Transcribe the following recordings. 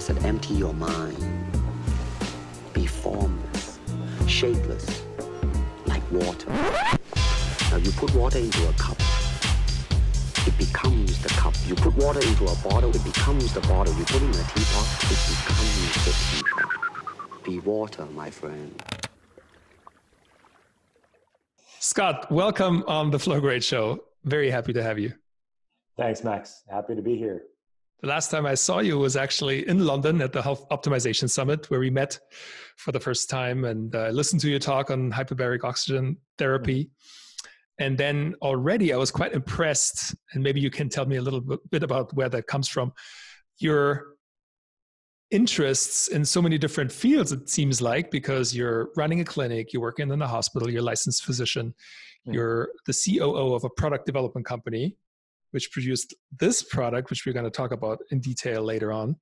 said, empty your mind. Be formless, shapeless, like water. Now you put water into a cup, it becomes the cup. You put water into a bottle, it becomes the bottle. You put it in a teapot, it becomes the teapot. Be water, my friend. Scott, welcome on the Flowgrade Show. Very happy to have you. Thanks, Max. Happy to be here. The last time I saw you was actually in London at the Health Optimization Summit, where we met for the first time, and I listened to your talk on hyperbaric oxygen therapy. Mm-hmm. And then already I was quite impressed, and maybe you can tell me a little bit about where that comes from. Your interests in so many different fields, it seems like, because you're running a clinic, you're working in a hospital, you're a licensed physician, you're the COO of a product development company, which produced this product, which we're going to talk about in detail later on.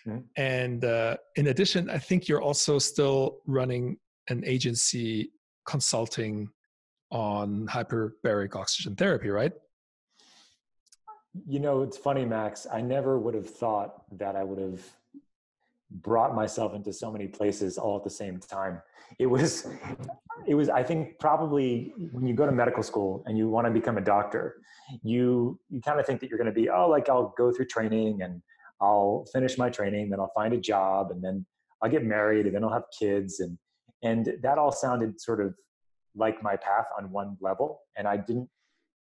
Mm-hmm. And in addition, I think you're also still running an agency consulting on hyperbaric oxygen therapy, right? You know, it's funny, Max. I never would have thought that I would have brought myself into so many places all at the same time. It was, I think, probably when you go to medical school and you want to become a doctor, you kind of think that you're going to be, I'll go through training and I'll finish my training, then I'll find a job, and then I'll get married, and then I'll have kids. And that all sounded sort of like my path on one level. And I didn't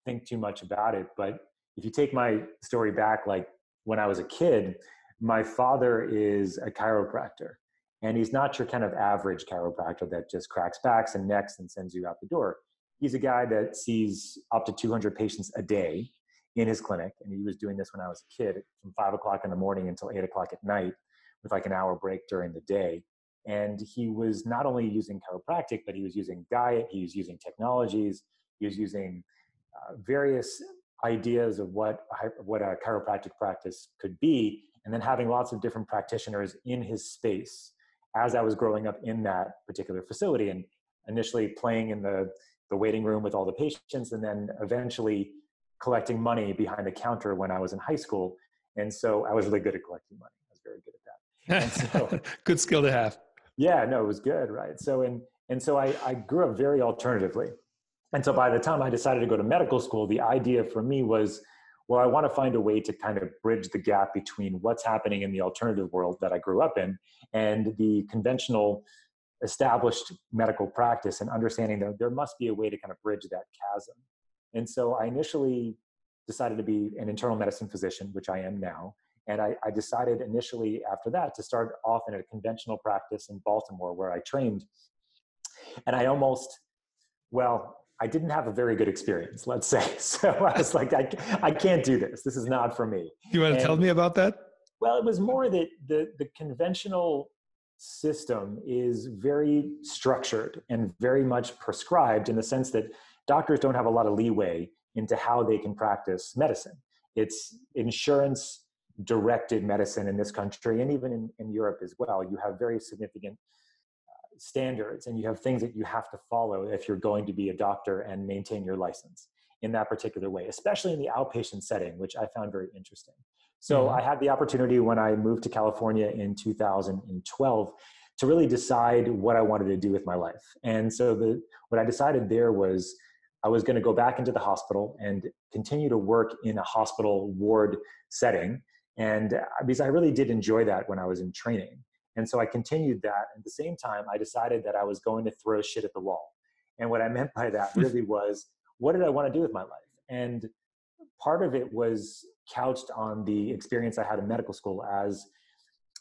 think too much about it. But if you take my story back, like when I was a kid, my father is a chiropractor, and he's not your kind of average chiropractor that just cracks backs and necks and sends you out the door. He's a guy that sees up to 200 patients a day in his clinic. And he was doing this when I was a kid from 5 o'clock in the morning until 8 o'clock at night with like an hour break during the day. And he was not only using chiropractic, but he was using diet, he was using technologies, he was using various ideas of what a chiropractic practice could be, and then having lots of different practitioners in his space as I was growing up in that particular facility, and initially playing in the waiting room with all the patients, and then eventually collecting money behind the counter when I was in high school. And so I was really good at collecting money. I was very good at that. And so, good skill to have. Yeah, no, it was good, right? So I grew up very alternatively. And so by the time I decided to go to medical school, the idea for me was, well, I want to find a way to kind of bridge the gap between what's happening in the alternative world that I grew up in and the conventional established medical practice, and understanding that there must be a way to kind of bridge that chasm. And so I initially decided to be an internal medicine physician, which I am now. And I decided initially after that to start off in a conventional practice in Baltimore, where I trained. And I didn't have a very good experience, let's say. So I was like, I can't do this. This is not for me. You want to tell me about that? Well, it was more that the conventional system is very structured and very much prescribed, in the sense that doctors don't have a lot of leeway into how they can practice medicine. It's insurance directed medicine in this country, and even in Europe as well. You have very significant standards, and you have things that you have to follow if you're going to be a doctor and maintain your license in that particular way, especially in the outpatient setting, which I found very interesting. So I had the opportunity when I moved to California in 2012 to really decide what I wanted to do with my life. And so what I decided there was I was going to go back into the hospital and continue to work in a hospital ward setting. And because I really did enjoy that when I was in training. And so I continued that. At the same time, I decided that I was going to throw shit at the wall. And what I meant by that really was, what did I want to do with my life? And part of it was couched on the experience I had in medical school as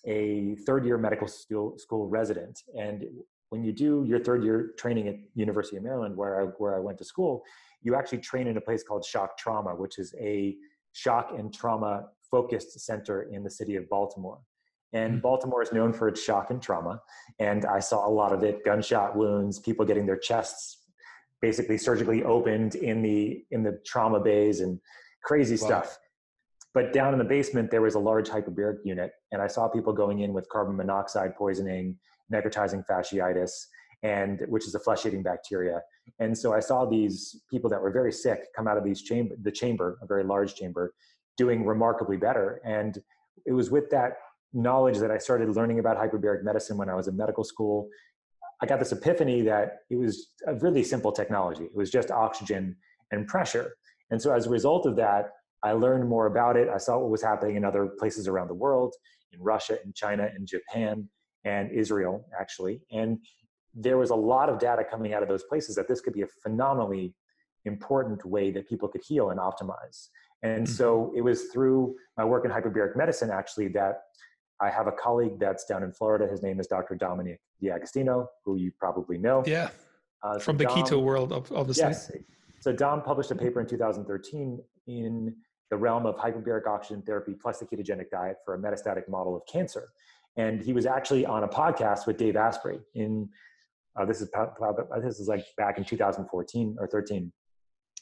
a third-year medical school resident. And when you do your third-year training at University of Maryland, where I went to school, you actually train in a place called Shock Trauma, which is a shock and trauma focused center in the city of Baltimore. And Baltimore is known for its shock and trauma. And I saw a lot of it: gunshot wounds, people getting their chests basically surgically opened in the trauma bays, and crazy stuff. But down in the basement, there was a large hyperbaric unit. And I saw people going in with carbon monoxide poisoning, necrotizing fasciitis, which is a flesh-eating bacteria. And so I saw these people that were very sick come out of the chamber, a very large chamber, doing remarkably better. And it was with that knowledge that I started learning about hyperbaric medicine when I was in medical school, I got this epiphany that it was a really simple technology. It was just oxygen and pressure. And so as a result of that, I learned more about it. I saw what was happening in other places around the world, in Russia, in China, in Japan, and Israel, actually. And there was a lot of data coming out of those places that this could be a phenomenally important way that people could heal and optimize. And so it was through my work in hyperbaric medicine, actually, that I have a colleague that's down in Florida. His name is Dr. Dominic D'Agostino, who you probably know. Yeah, from the keto world, obviously. Yes. So Dom published a paper in 2013 in the realm of hyperbaric oxygen therapy plus the ketogenic diet for a metastatic model of cancer. And he was actually on a podcast with Dave Asprey in, this is like back in 2014 or 13. It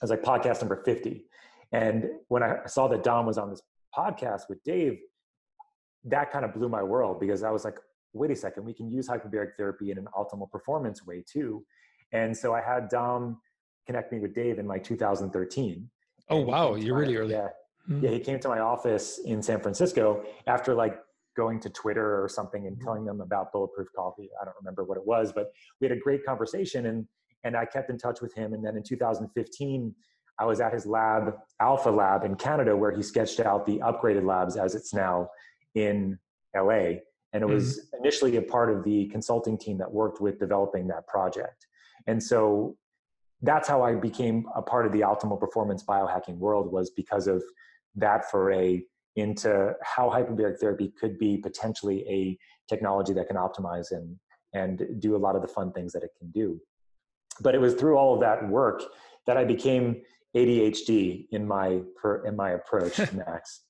was like podcast number 50. And when I saw that Dom was on this podcast with Dave, that kind of blew my world, because I was like, wait a second, we can use hyperbaric therapy in an optimal performance way too. And so I had Dom connect me with Dave in like 2013. Oh, wow. You're really early. Yeah. Yeah. He came to my office in San Francisco after like going to Twitter or something and telling them about Bulletproof Coffee. I don't remember what it was, but we had a great conversation, and I kept in touch with him. And then in 2015, I was at his lab, Alpha Lab in Canada, where he sketched out the upgraded labs as it's now in LA. And it was initially a part of the consulting team that worked with developing that project. And so that's how I became a part of the optimal performance biohacking world, was because of that foray into how hyperbaric therapy could be potentially a technology that can optimize and do a lot of the fun things that it can do. But it was through all of that work that I became ADHD in my approach, Max.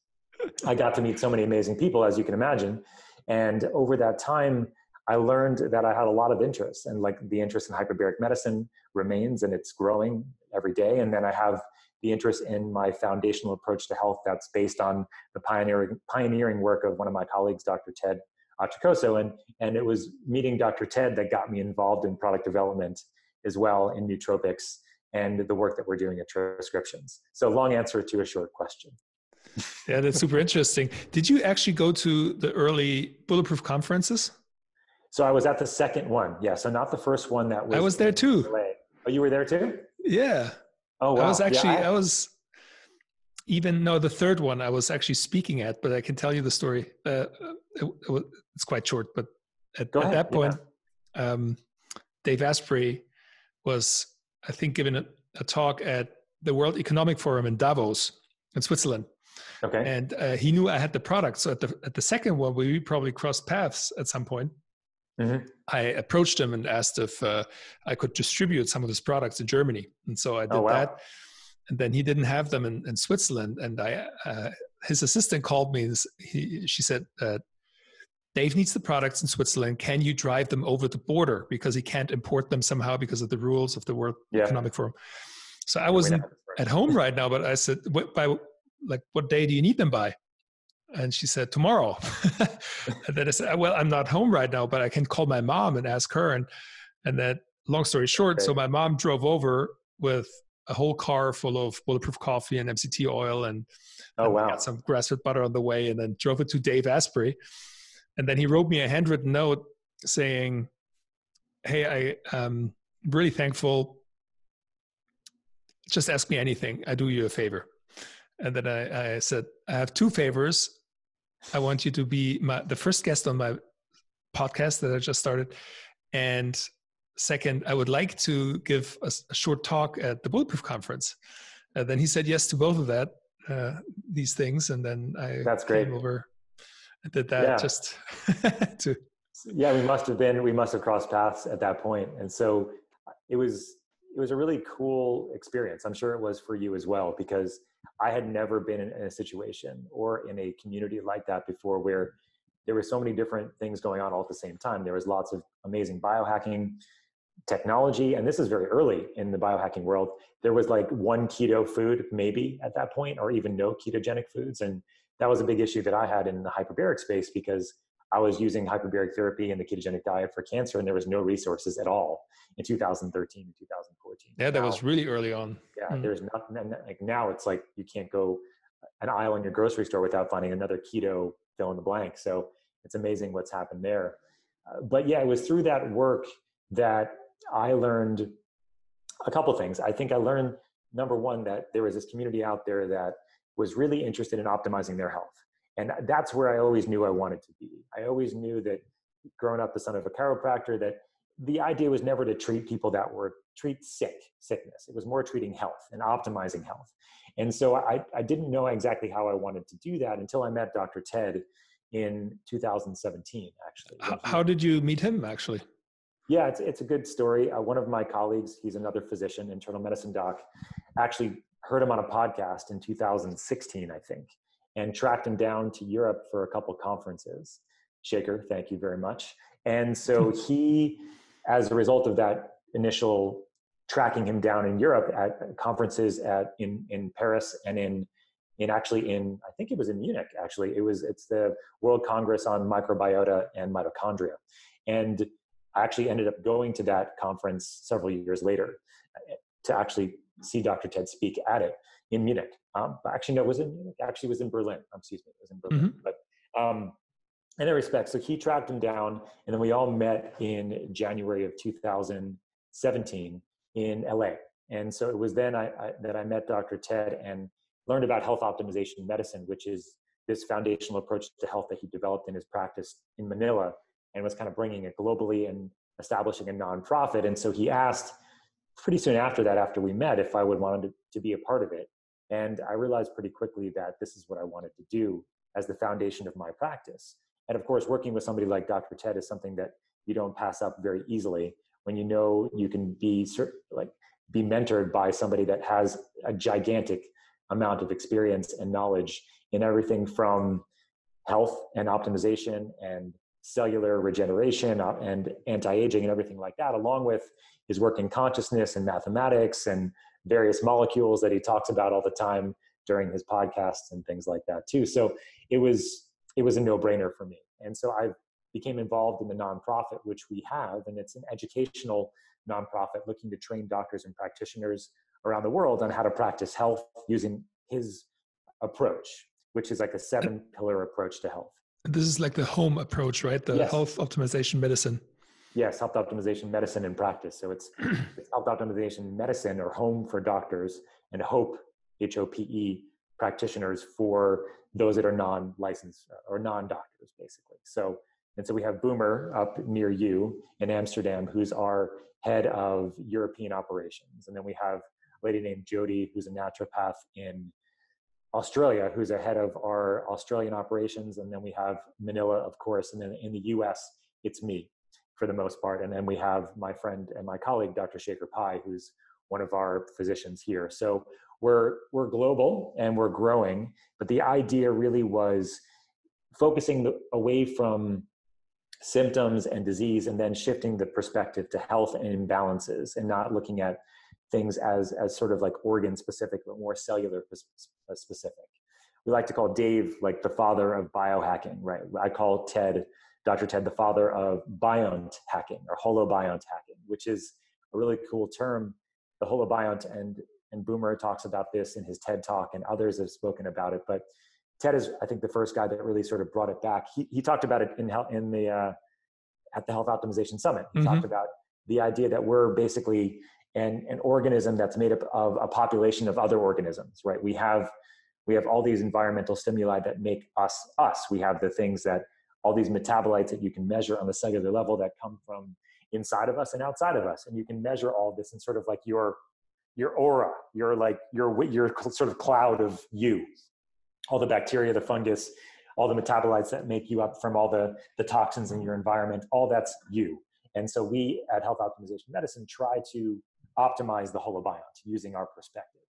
I got to meet so many amazing people, as you can imagine. And over that time, I learned that I had a lot of interest, and like the interest in hyperbaric medicine remains, and it's growing every day. And then I have the interest in my foundational approach to health that's based on the pioneering work of one of my colleagues, Dr. Ted Achacoso. And it was meeting Dr. Ted that got me involved in product development as well in nootropics and the work that we're doing at Transcriptions. So long answer to a short question. Yeah, that's super interesting. Did you actually go to the early Bulletproof conferences? So I was at the second one. Yeah. So not the first one that was. I was there too. LA. Oh, you were there too? Yeah. Oh, wow. I was actually, the third one I was actually speaking at, but I can tell you the story. It's quite short, but at that point, Dave Asprey was, I think, giving a talk at the World Economic Forum in Davos in Switzerland. Okay. And he knew I had the product. So at the second one, we probably crossed paths at some point. I approached him and asked if I could distribute some of his products in Germany. And so I did that. And then he didn't have them in Switzerland. And his assistant called me. She said, Dave needs the products in Switzerland. Can you drive them over the border? Because he can't import them somehow because of the rules of the World Economic Forum. So I wasn't at home right now, but I said, what day do you need them by? And she said, tomorrow. And then I said, well, I'm not home right now, but I can call my mom and ask her. And then, long story short, so my mom drove over with a whole car full of Bulletproof coffee and MCT oil, and got some grass-fed butter on the way, and then drove it to Dave Asprey. And then he wrote me a handwritten note saying, hey, I'm really thankful. Just ask me anything. I do you a favor. And then I said, I have two favors. I want you to be the first guest on my podcast that I just started. And second, I would like to give a short talk at the Bulletproof conference. And then he said yes to both of these things. And then That's great. Came over and did that just to. Yeah, we must have crossed paths at that point. And so it was a really cool experience. I'm sure it was for you as well, because I had never been in a situation or in a community like that before, where there were so many different things going on all at the same time. There was lots of amazing biohacking technology, and this is very early in the biohacking world. There was like one keto food maybe at that point, or even no ketogenic foods. And that was a big issue that I had in the hyperbaric space, because I was using hyperbaric therapy and the ketogenic diet for cancer, and there was no resources at all in 2013 and 2014. Yeah, that was really early on. Yeah, there's nothing. And like now it's like you can't go an aisle in your grocery store without finding another keto fill in the blank. So it's amazing what's happened there. But yeah, it was through that work that I learned a couple things. I think I learned, number one, that there was this community out there that was really interested in optimizing their health. And that's where I always knew I wanted to be. I always knew that growing up the son of a chiropractor, that the idea was never to treat people that were sickness. It was more treating health and optimizing health. And so I didn't know exactly how I wanted to do that until I met Dr. Ted in 2017, actually. How did you meet him, actually? Yeah, it's a good story. One of my colleagues, he's another physician, internal medicine doc, actually heard him on a podcast in 2016, I think, and tracked him down to Europe for a couple conferences. Shaker, thank you very much. And so he, as a result of that initial tracking him down in Europe at conferences in Paris and in I think it was in Munich, actually. It's the World Congress on Microbiota and Mitochondria. And I actually ended up going to that conference several years later to actually see Dr. Ted speak at it in Munich. Actually, no, it was in Munich. Actually, it was in Berlin. Excuse me, it was in Berlin. Mm-hmm. But in that respect, so he tracked him down, and then we all met in January of 2017 in LA. And so it was then that I met Dr. Ted and learned about health optimization medicine, which is this foundational approach to health that he developed in his practice in Manila, and was kind of bringing it globally and establishing a nonprofit. And so he asked pretty soon after that, after we met, if I would want to be a part of it. And I realized pretty quickly that this is what I wanted to do as the foundation of my practice. And of course, working with somebody like Dr. Ted is something that you don't pass up very easily when you know you can be mentored by somebody that has a gigantic amount of experience and knowledge in everything from health and optimization and cellular regeneration and anti-aging and everything like that, along with his work in consciousness and mathematics and various molecules that he talks about all the time during his podcasts and things like that too. So it was a no-brainer for me. And so I became involved in the nonprofit, which we have, and it's an educational nonprofit looking to train doctors and practitioners around the world on how to practice health using his approach, which is like a 7-pillar approach to health. This is like the home approach, right? The health optimization medicine. Yes, health optimization medicine in practice. So it's health optimization medicine, or home for doctors, and HOPE, HOPE, practitioners for those that are non-licensed or non-doctors, basically. So we have Boomer up near you in Amsterdam, who's our head of European operations. And then we have a lady named Jody, who's a naturopath in Australia, who's a head of our Australian operations. And then we have Manila, of course. And then in the US, it's me for the most part. And then we have my friend and my colleague, Dr. Shaker Pai, who's one of our physicians here. So we're global and we're growing, but the idea really was focusing away from symptoms and disease and then shifting the perspective to health and imbalances, and not looking at things as sort of like organ specific, but more cellular specific. We like to call Dave like the father of biohacking, right? I call Dr. Ted, the father of biont hacking or holobiont hacking, which is a really cool term. The holobiont, and Boomer talks about this in his TED talk, and others have spoken about it. But Ted is, I think, the first guy that really sort of brought it back. He talked about it at the Health Optimization Summit. He talked about the idea that we're basically an organism that's made up of a population of other organisms, right? We have all these environmental stimuli that make us us. We have the things that, all these metabolites that you can measure on the cellular level that come from inside of us and outside of us. And you can measure all this in sort of like your aura, your sort of cloud of you, all the bacteria, the fungus, all the metabolites that make you up from all the toxins in your environment, all that's you. And so we at Health Optimization Medicine try to optimize the holobiont using our perspective.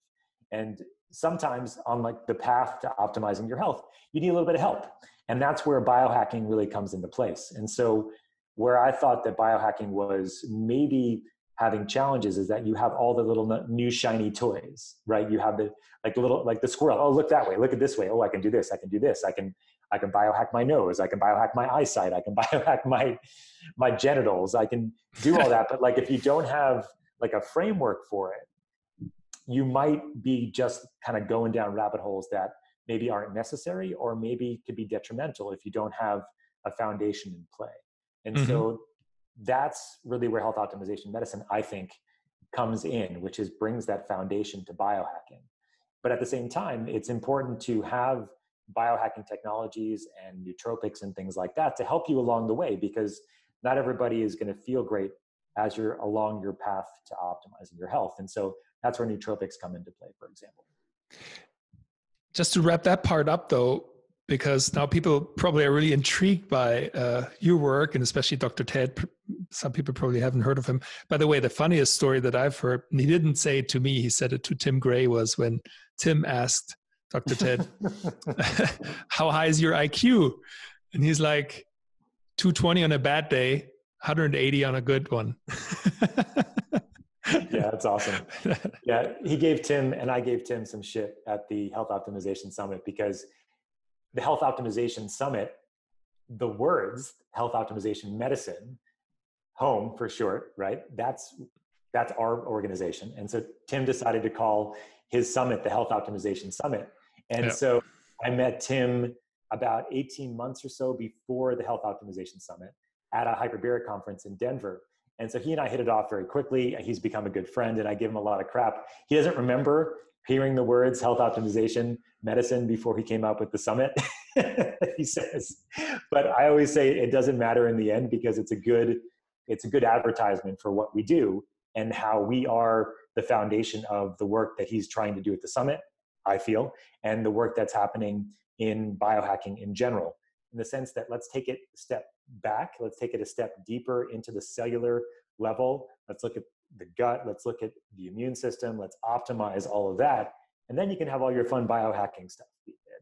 And sometimes on like the path to optimizing your health, you need a little bit of help. And that's where biohacking really comes into place. And so where I thought that biohacking was maybe having challenges is that you have all the little new shiny toys, right? You have the squirrel. Oh, look that way. Look at this way. Oh, I can do this. I can do this. I can biohack my nose. I can biohack my eyesight. I can biohack my genitals. I can do all that. But like, if you don't have like a framework for it, you might be just kind of going down rabbit holes that maybe aren't necessary, or maybe could be detrimental if you don't have a foundation in play. And so that's really where health optimization medicine, I think, comes in, which is brings that foundation to biohacking. But at the same time, it's important to have biohacking technologies and nootropics and things like that to help you along the way, because not everybody is going to feel great as you're along your path to optimizing your health. And so that's where nootropics come into play, for example. Just to wrap that part up though, because now people probably are really intrigued by your work, and especially Dr. Ted. Some people probably haven't heard of him. By the way, the funniest story that I've heard, and he didn't say it to me, he said it to Tim Gray, was when Tim asked Dr. Ted, how high is your IQ? And he's like, 220 on a bad day, 180 on a good one. Yeah, that's awesome. Yeah, he gave Tim, and I gave Tim some shit at the Health Optimization Summit, because the Health Optimization Summit, the words Health Optimization Medicine, HOME for short, right? That's our organization. And so Tim decided to call his summit the Health Optimization Summit. And so I met Tim about 18 months or so before the Health Optimization Summit at a hyperbaric conference in Denver. And so he and I hit it off very quickly. He's become a good friend, and I give him a lot of crap. He doesn't remember hearing the words health optimization medicine before he came up with the summit, he says. But I always say it doesn't matter in the end, because it's a good advertisement for what we do and how we are the foundation of the work that he's trying to do at the summit, I feel, and the work that's happening in biohacking in general, in the sense that let's take it a step back. Let's take it a step deeper into the cellular level. Let's look at the gut. Let's look at the immune system. Let's optimize all of that. And then you can have all your fun biohacking stuff.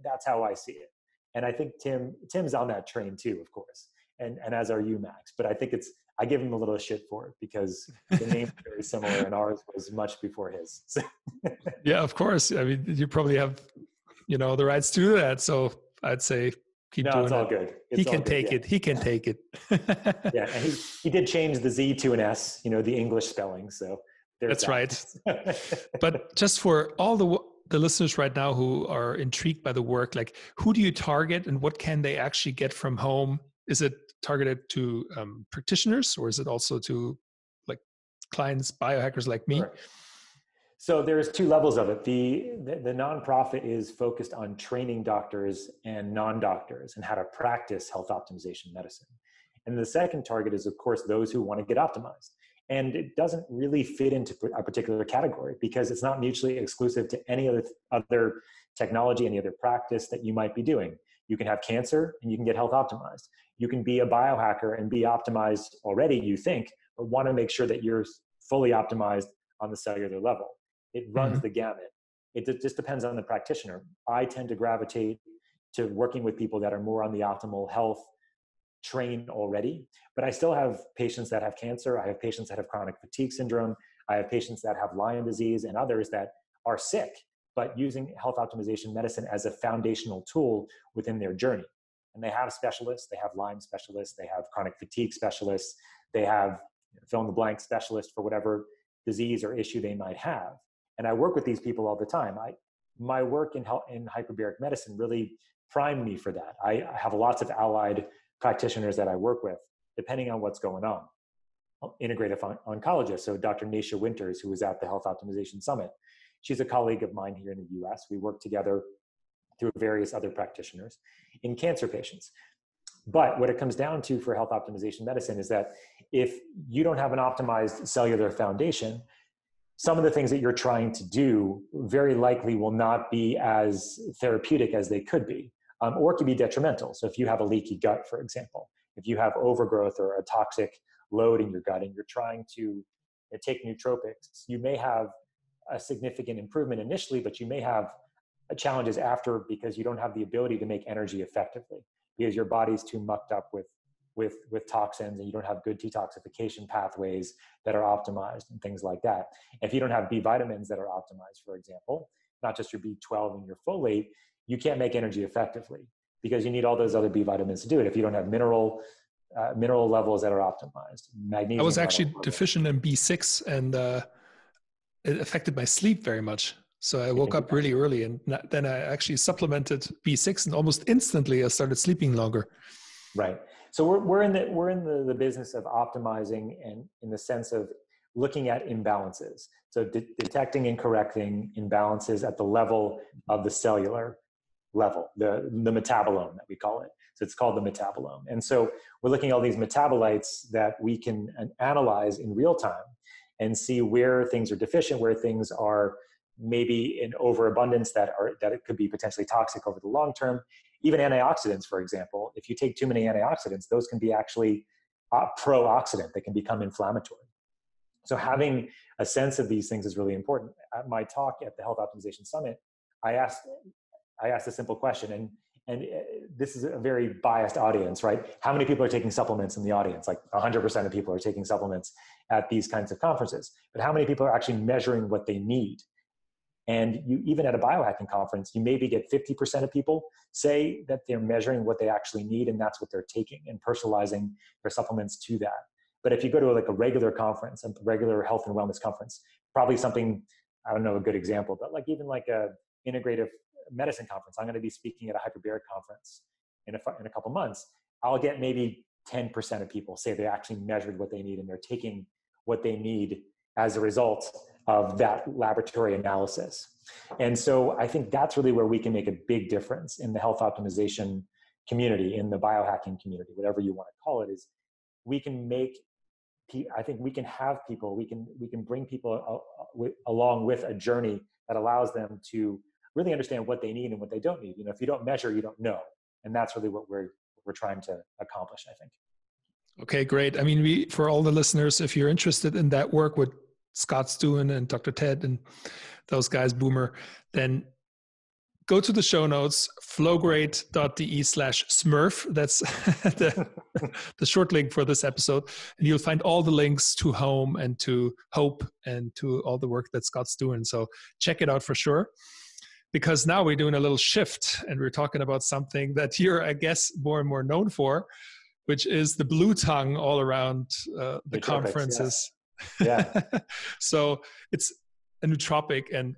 That's how I see it. And I think Tim's on that train too, of course. And as are you, Max. But I think I give him a little shit for it, because the name's very similar and ours was much before his. Yeah, of course. I mean, you probably have, the rights to do that. So I'd say keep doing it. No, it's all good. He can take it. He can take it. Yeah, and he did change the Z to an S, the English spelling. So that's right. But just for all the listeners right now who are intrigued by the work, like, who do you target and what can they actually get from home? Is it targeted to practitioners, or is it also to like clients, biohackers like me? Sure. So there's two levels of it. The nonprofit is focused on training doctors and non-doctors and how to practice health optimization medicine. And the second target is, of course, those who want to get optimized. And it doesn't really fit into a particular category, because it's not mutually exclusive to any other technology, any other practice that you might be doing. You can have cancer and you can get health optimized. You can be a biohacker and be optimized already, you think, but want to make sure that you're fully optimized on the cellular level. It runs the gamut. It just depends on the practitioner. I tend to gravitate to working with people that are more on the optimal health train already, but I still have patients that have cancer. I have patients that have chronic fatigue syndrome. I have patients that have Lyme disease and others that are sick, but using health optimization medicine as a foundational tool within their journey. And they have specialists. They have Lyme specialists. They have chronic fatigue specialists. They have fill in the blank specialists for whatever disease or issue they might have. And I work with these people all the time. My work in hyperbaric medicine really primed me for that. I have lots of allied practitioners that I work with, depending on what's going on. Integrative oncologist, so Dr. Naisha Winters, who was at the Health Optimization Summit. She's a colleague of mine here in the US. We work together through various other practitioners in cancer patients. But what it comes down to for health optimization medicine is that if you don't have an optimized cellular foundation, some of the things that you're trying to do very likely will not be as therapeutic as they could be, or it could be detrimental. So if you have a leaky gut, for example, if you have overgrowth or a toxic load in your gut and you're trying to take nootropics, you may have a significant improvement initially, but you may have challenges after, because you don't have the ability to make energy effectively, because your body's too mucked up with toxins, and you don't have good detoxification pathways that are optimized and things like that. If you don't have B vitamins that are optimized, for example, not just your B12 and your folate, you can't make energy effectively, because you need all those other B vitamins to do it. If you don't have mineral levels that are optimized, magnesium. I was actually deficient in B6, and it affected my sleep very much. So I woke up really early, and then I actually supplemented B6, and almost instantly I started sleeping longer. Right. So we're in the business of optimizing, and in the sense of looking at imbalances. So detecting and correcting imbalances at the level of the cellular level, the metabolome that we call it. So it's called the metabolome. And so we're looking at all these metabolites that we can analyze in real time and see where things are deficient, where things are maybe in overabundance that it could be potentially toxic over the long term. Even antioxidants, for example, if you take too many antioxidants, those can be actually pro-oxidant. They can become inflammatory. So having a sense of these things is really important. At my talk at the Health Optimization Summit, I asked a simple question, and this is a very biased audience, right? How many people are taking supplements in the audience? Like 100% of people are taking supplements at these kinds of conferences. But how many people are actually measuring what they need? And even at a biohacking conference, you maybe get 50% of people say that they're measuring what they actually need, and that's what they're taking, and personalizing their supplements to that. But if you go to like a regular conference, a regular health and wellness conference, probably something, I don't know a good example, but like even like a integrative medicine conference, I'm going to be speaking at a hyperbaric conference in a couple months. I'll get maybe 10% of people say they actually measured what they need, and they're taking what they need as a result of that laboratory analysis. And so I think that's really where we can make a big difference in the health optimization community, in the biohacking community, whatever you want to call it, is we can make, I think we can have people, we can bring people along with a journey that allows them to really understand what they need and what they don't need. You know, if you don't measure, you don't know. And that's really what we're trying to accomplish, I think. Okay, great. I mean, for all the listeners, if you're interested in that work with Scott's doing and Dr. Ted and those guys, Boomer, then go to the show notes, flowgrade.de/smurf. That's the short link for this episode. And you'll find all the links to Home and to Hope and to all the work that Scott's doing. So check it out for sure. Because now we're doing a little shift and we're talking about something that you're, I guess, more and more known for, which is the blue tongue all around the conferences. Yeah. So it's a nootropic. And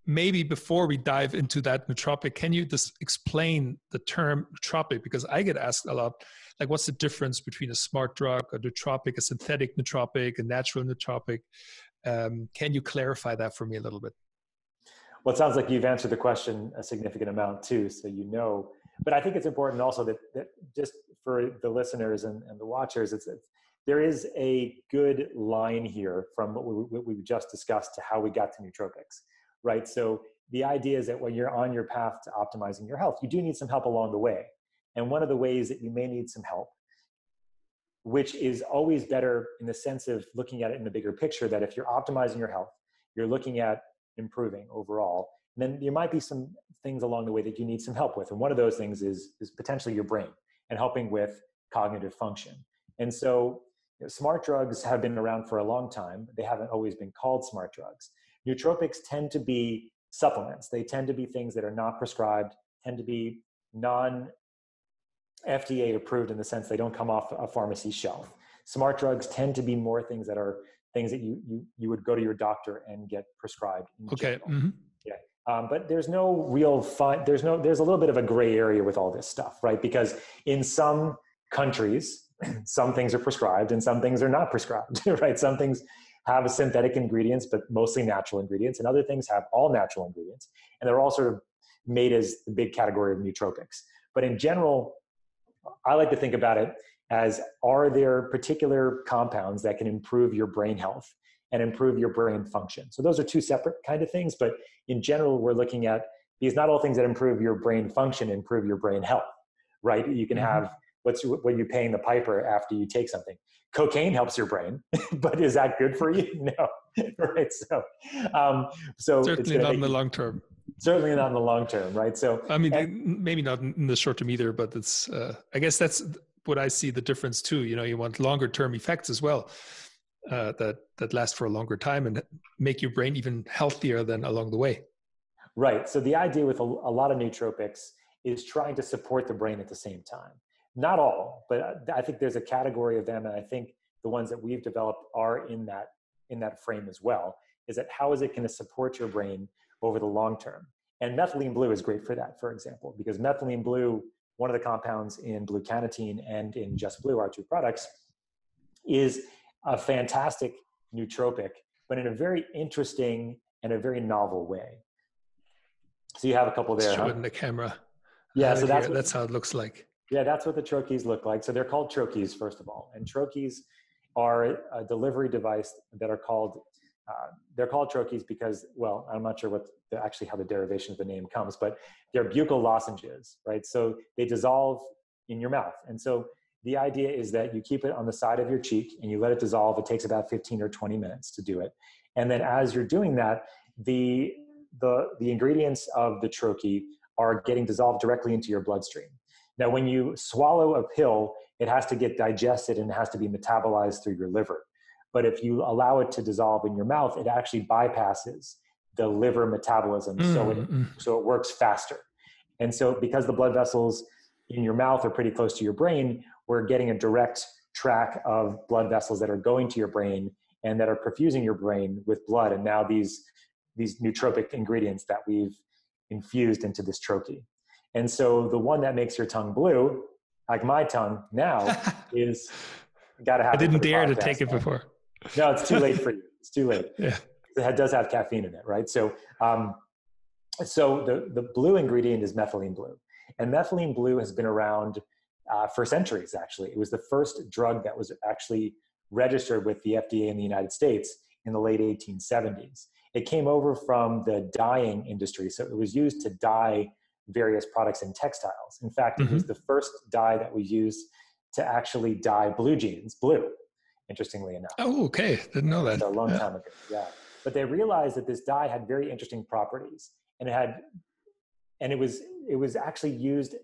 maybe before we dive into that nootropic, can you just explain the term nootropic? Because I get asked a lot, like, what's the difference between a smart drug, a nootropic, a synthetic nootropic, a natural nootropic? Can you clarify that for me a little bit? Well, it sounds like you've answered the question a significant amount too, so you know. But I think it's important also that just for the listeners and the watchers, there is a good line here from what we just discussed to how we got to nootropics, right? So the idea is that when you're on your path to optimizing your health, you do need some help along the way. And one of the ways that you may need some help, which is always better in the sense of looking at it in the bigger picture, that if you're optimizing your health, you're looking at improving overall, and then there might be some things along the way that you need some help with. And one of those things is potentially your brain and helping with cognitive function. And so smart drugs have been around for a long time. They haven't always been called smart drugs. Nootropics tend to be supplements. They tend to be things that are not prescribed, tend to be non-FDA approved in the sense they don't come off a pharmacy shelf. Smart drugs tend to be more things that are things that you would go to your doctor and get prescribed. Okay. Mm-hmm. Yeah. But there's no real there's a little bit of a gray area with all this stuff, right? Because in some countries, some things are prescribed and some things are not prescribed, right? Some things have synthetic ingredients, but mostly natural ingredients, and other things have all natural ingredients. And they're all sort of made as the big category of nootropics. But in general, I like to think about it as, are there particular compounds that can improve your brain health and improve your brain function? So those are two separate kind of things, but in general, we're looking at these, not all things that improve your brain function improve your brain health, right? You can have what you're paying the piper after you take something. Cocaine helps your brain, but is that good for you? No, right? So Certainly not in the long term. Certainly not in the long term, right? So I mean, maybe not in the short term either, but it's, I guess that's what I see the difference too. You know, you want longer term effects as well, that last for a longer time and make your brain even healthier than along the way. Right. So the idea with a lot of nootropics is trying to support the brain at the same time. Not all, but I think there's a category of them, and I think the ones that we've developed are in that frame as well. Is that how is it going to support your brain over the long term? And methylene blue is great for that, for example, because methylene blue one of the compounds in Blue Cannatine and in Just Blue, our two products, is a fantastic nootropic, but in a very interesting and a very novel way. So you have a couple there. Show it in the camera. Yeah, so that's how it looks like. Yeah, that's what the troches look like. So they're called troches, first of all. And troches are a delivery device that are called, they're called troches because, well, I'm not sure actually how the derivation of the name comes, but they're buccal lozenges, right? So they dissolve in your mouth. And so the idea is that you keep it on the side of your cheek and you let it dissolve. It takes about 15 or 20 minutes to do it. And then as you're doing that, the ingredients of the troche are getting dissolved directly into your bloodstream. Now, when you swallow a pill, it has to get digested and it has to be metabolized through your liver. But if you allow it to dissolve in your mouth, it actually bypasses the liver metabolism, so it works faster. And so because the blood vessels in your mouth are pretty close to your brain, we're getting a direct track of blood vessels that are going to your brain and that are perfusing your brain with blood. And now these nootropic ingredients that we've infused into this troche. And so the one that makes your tongue blue, like my tongue now, is gotta have. I didn't dare to take it before. No, it's too late for you. It's too late. Yeah. It does have caffeine in it, right? So, the blue ingredient is methylene blue, and methylene blue has been around for centuries. Actually, it was the first drug that was actually registered with the FDA in the United States in the late 1870s. It came over from the dyeing industry, so it was used to dye various products in textiles. In fact, it was the first dye that we used to actually dye blue jeans blue, interestingly enough. Oh, okay. Didn't know that. So a long time ago, yeah. But they realized that this dye had very interesting properties, and it was actually used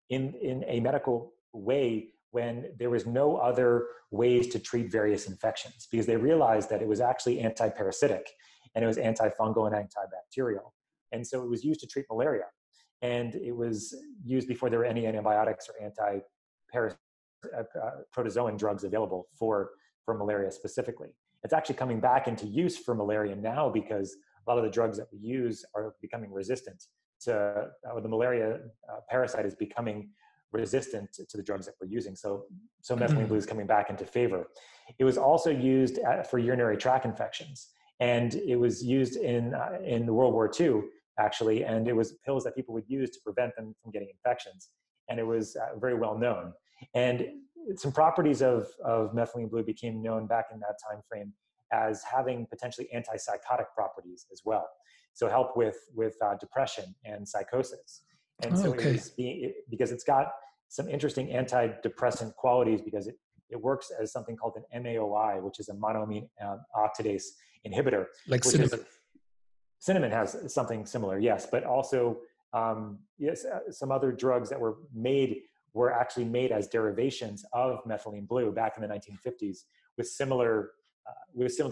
in a medical way when there was no other ways to treat various infections, because they realized that it was actually anti-parasitic and it was antifungal and antibacterial. And so it was used to treat malaria. And it was used before there were any antibiotics or protozoan drugs available for malaria specifically. It's actually coming back into use for malaria now because a lot of the drugs that we use are becoming resistant to, the malaria parasite is becoming resistant to the drugs that we're using. So methylene blue is coming back into favor. It was also used for urinary tract infections. And it was used in World War II, actually, and it was pills that people would use to prevent them from getting infections. And it was very well known. And some properties of methylene blue became known back in that time frame as having potentially antipsychotic properties as well. So help with depression and psychosis. And so it was because it's got some interesting antidepressant qualities because it works as something called an MAOI, which is a monoamine oxidase inhibitor. Like cinnamon. Cinnamon has something similar, yes, but also some other drugs that were actually made as derivations of methylene blue back in the 1950s with similar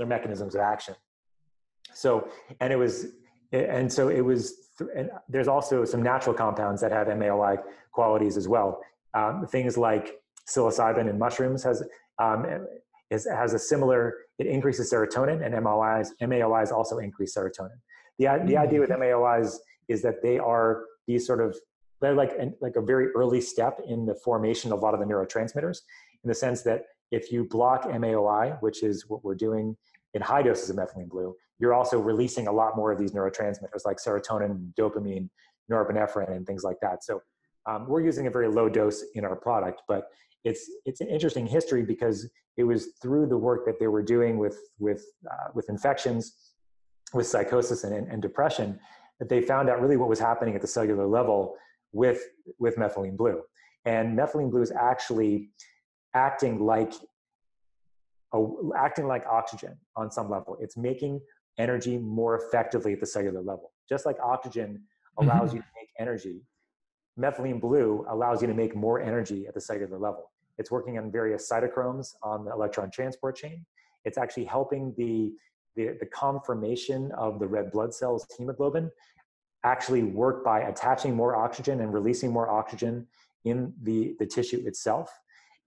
mechanisms of action. And there's also some natural compounds that have MAOI qualities as well. Things like psilocybin in mushrooms has a similar, it increases serotonin, and MAOIs also increase serotonin. The idea with MAOIs is that they're like a very early step in the formation of a lot of the neurotransmitters, in the sense that if you block MAOI, which is what we're doing in high doses of methylene blue, you're also releasing a lot more of these neurotransmitters like serotonin, dopamine, norepinephrine, and things like that. So we're using a very low dose in our product, but it's an interesting history because it was through the work that they were doing with infections, with psychosis and depression, that they found out really what was happening at the cellular level with methylene blue. And methylene blue is actually acting like oxygen on some level. It's making energy more effectively at the cellular level. Just like oxygen allows you to make energy, methylene blue allows you to make more energy at the cellular level. It's working on various cytochromes on the electron transport chain. It's actually helping the conformation of the red blood cells, hemoglobin, actually work by attaching more oxygen and releasing more oxygen in the tissue itself.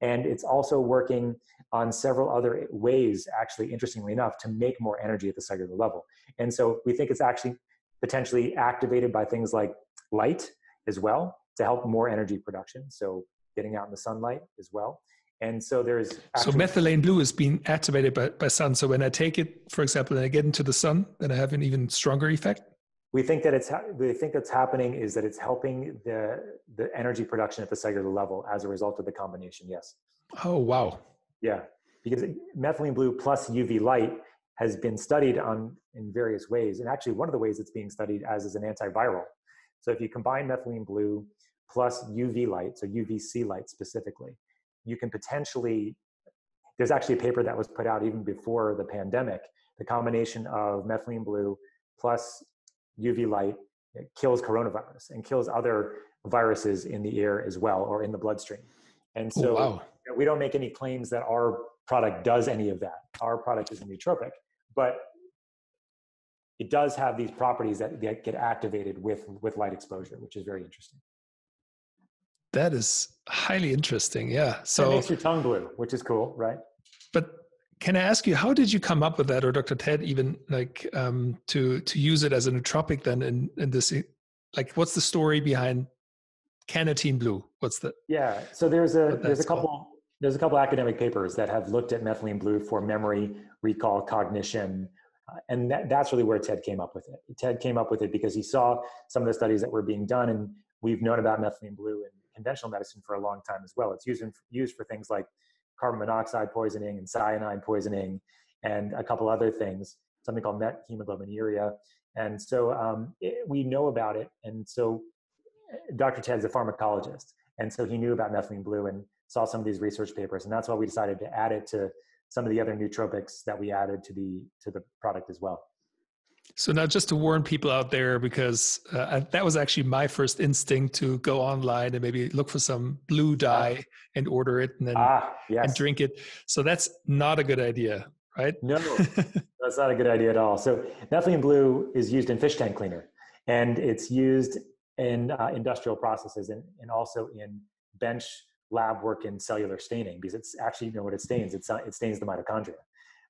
And it's also working on several other ways, actually, interestingly enough, to make more energy at the cellular level. And so we think it's actually potentially activated by things like light as well. to help more energy production. So getting out in the sunlight as well. And so there's so methylene blue is being activated by sun. So when I take it, for example, and I get into the sun, then I have an even stronger effect. We think that's happening is that it's helping the energy production at the cellular level as a result of the combination. Yes. Oh, wow. Yeah. Because methylene blue plus UV light has been studied in various ways. And actually one of the ways it's being studied as is an antiviral. So if you combine methylene blue plus UV light, so UVC light specifically, you can potentially, there's actually a paper that was put out even before the pandemic, the combination of methylene blue plus UV light kills coronavirus and kills other viruses in the air as well, or in the bloodstream. And so we don't make any claims that our product does any of that. Our product is a nootropic, but it does have these properties that get activated with light exposure, which is very interesting. That is highly interesting. Yeah. So it makes your tongue blue, which is cool, right? But can I ask you, how did you come up with that, or Dr. Ted even, like, to use it as a nootropic then in this, like, what's the story behind Cannatine Blue? Yeah. So there's a couple academic papers that have looked at methylene blue for memory, recall, cognition, and that's really where Ted came up with it. Ted came up with it because he saw some of the studies that were being done, and we've known about methylene blue in conventional medicine for a long time as well. It's used for things like carbon monoxide poisoning and cyanide poisoning and a couple other things, something called methemoglobinuria. And so we know about it. And so Dr. Ted's a pharmacologist. And so he knew about methylene blue and saw some of these research papers. And that's why we decided to add it to some of the other nootropics that we added to the product as well. So now, just to warn people out there, because that was actually my first instinct, to go online and maybe look for some blue dye and order it and then and drink it. So that's not a good idea, right? No, that's not a good idea at all. So methylene blue is used in fish tank cleaner, and it's used in industrial processes and also in bench lab work in cellular staining, because it's actually, what it stains? It stains the mitochondria,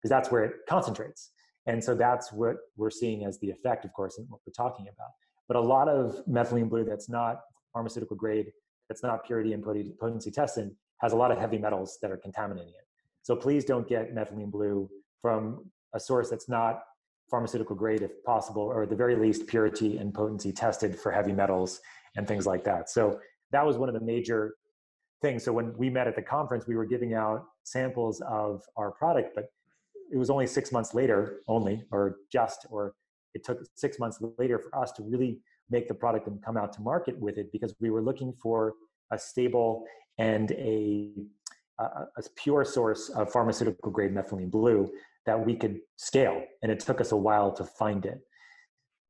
because that's where it concentrates. And so that's what we're seeing as the effect, of course, in what we're talking about. But a lot of methylene blue that's not pharmaceutical grade, that's not purity and potency tested, has a lot of heavy metals that are contaminating it. So please don't get methylene blue from a source that's not pharmaceutical grade, if possible, or at the very least purity and potency tested for heavy metals and things like that. So that was one of the major things. So when we met at the conference, we were giving out samples of our product, but it was only 6 months later, it took 6 months later for us to really make the product and come out to market with it, because we were looking for a stable and a pure source of pharmaceutical grade methylene blue that we could scale. And it took us a while to find it.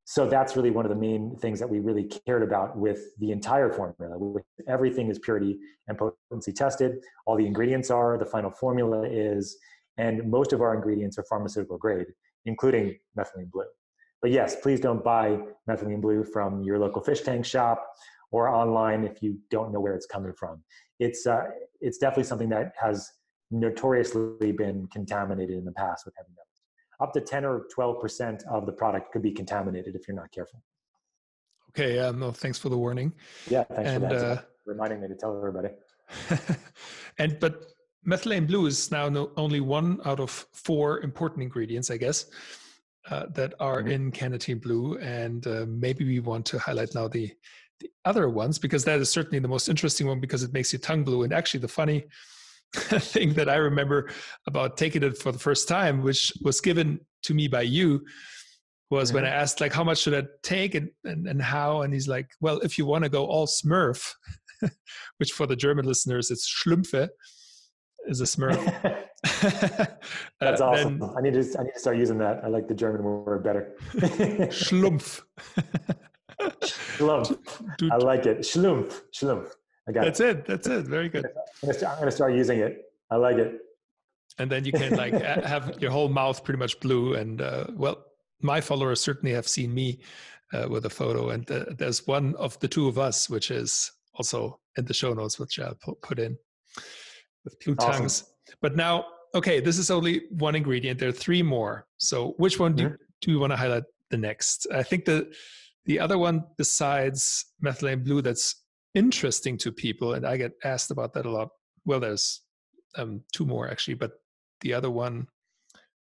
So that's really one of the main things that we really cared about with the entire formula. Everything is purity and potency tested. All the ingredients are, the final formula is, and most of our ingredients are pharmaceutical grade, including methylene blue. But yes, please don't buy methylene blue from your local fish tank shop or online if you don't know where it's coming from. It's definitely something that has notoriously been contaminated in the past with heavy metals. Up to 10 or 12% of the product could be contaminated if you're not careful. Okay, no, thanks for the warning. Yeah, thanks for that. Reminding me to tell everybody. But methylene blue is now only one out of 4 important ingredients, I guess, that are in Cannatine Blue. And maybe we want to highlight now the other ones, because that is certainly the most interesting one, because it makes your tongue blue. And actually the funny thing that I remember about taking it for the first time, which was given to me by you, was when I asked, like, how much should I take and how? And he's like, well, if you want to go all Smurf, which for the German listeners, it's Schlümpfe, is a Smurf. That's awesome. I need to start using that. I like the German word better. Schlumpf. Schlumpf. I like it. Schlumpf. I got it. That's it. Very good. I'm going to start using it. I like it. And then you can like have your whole mouth pretty much blue. And well, my followers certainly have seen me with a photo. And there's one of the two of us, which is also in the show notes, which I'll put in, with blue tongues. But now, okay, this is only one ingredient. There are 3 more. So which one do you want to highlight the next? I think the other one besides methylene blue that's interesting to people, and I get asked about that a lot. Well, there's two more actually, but the other one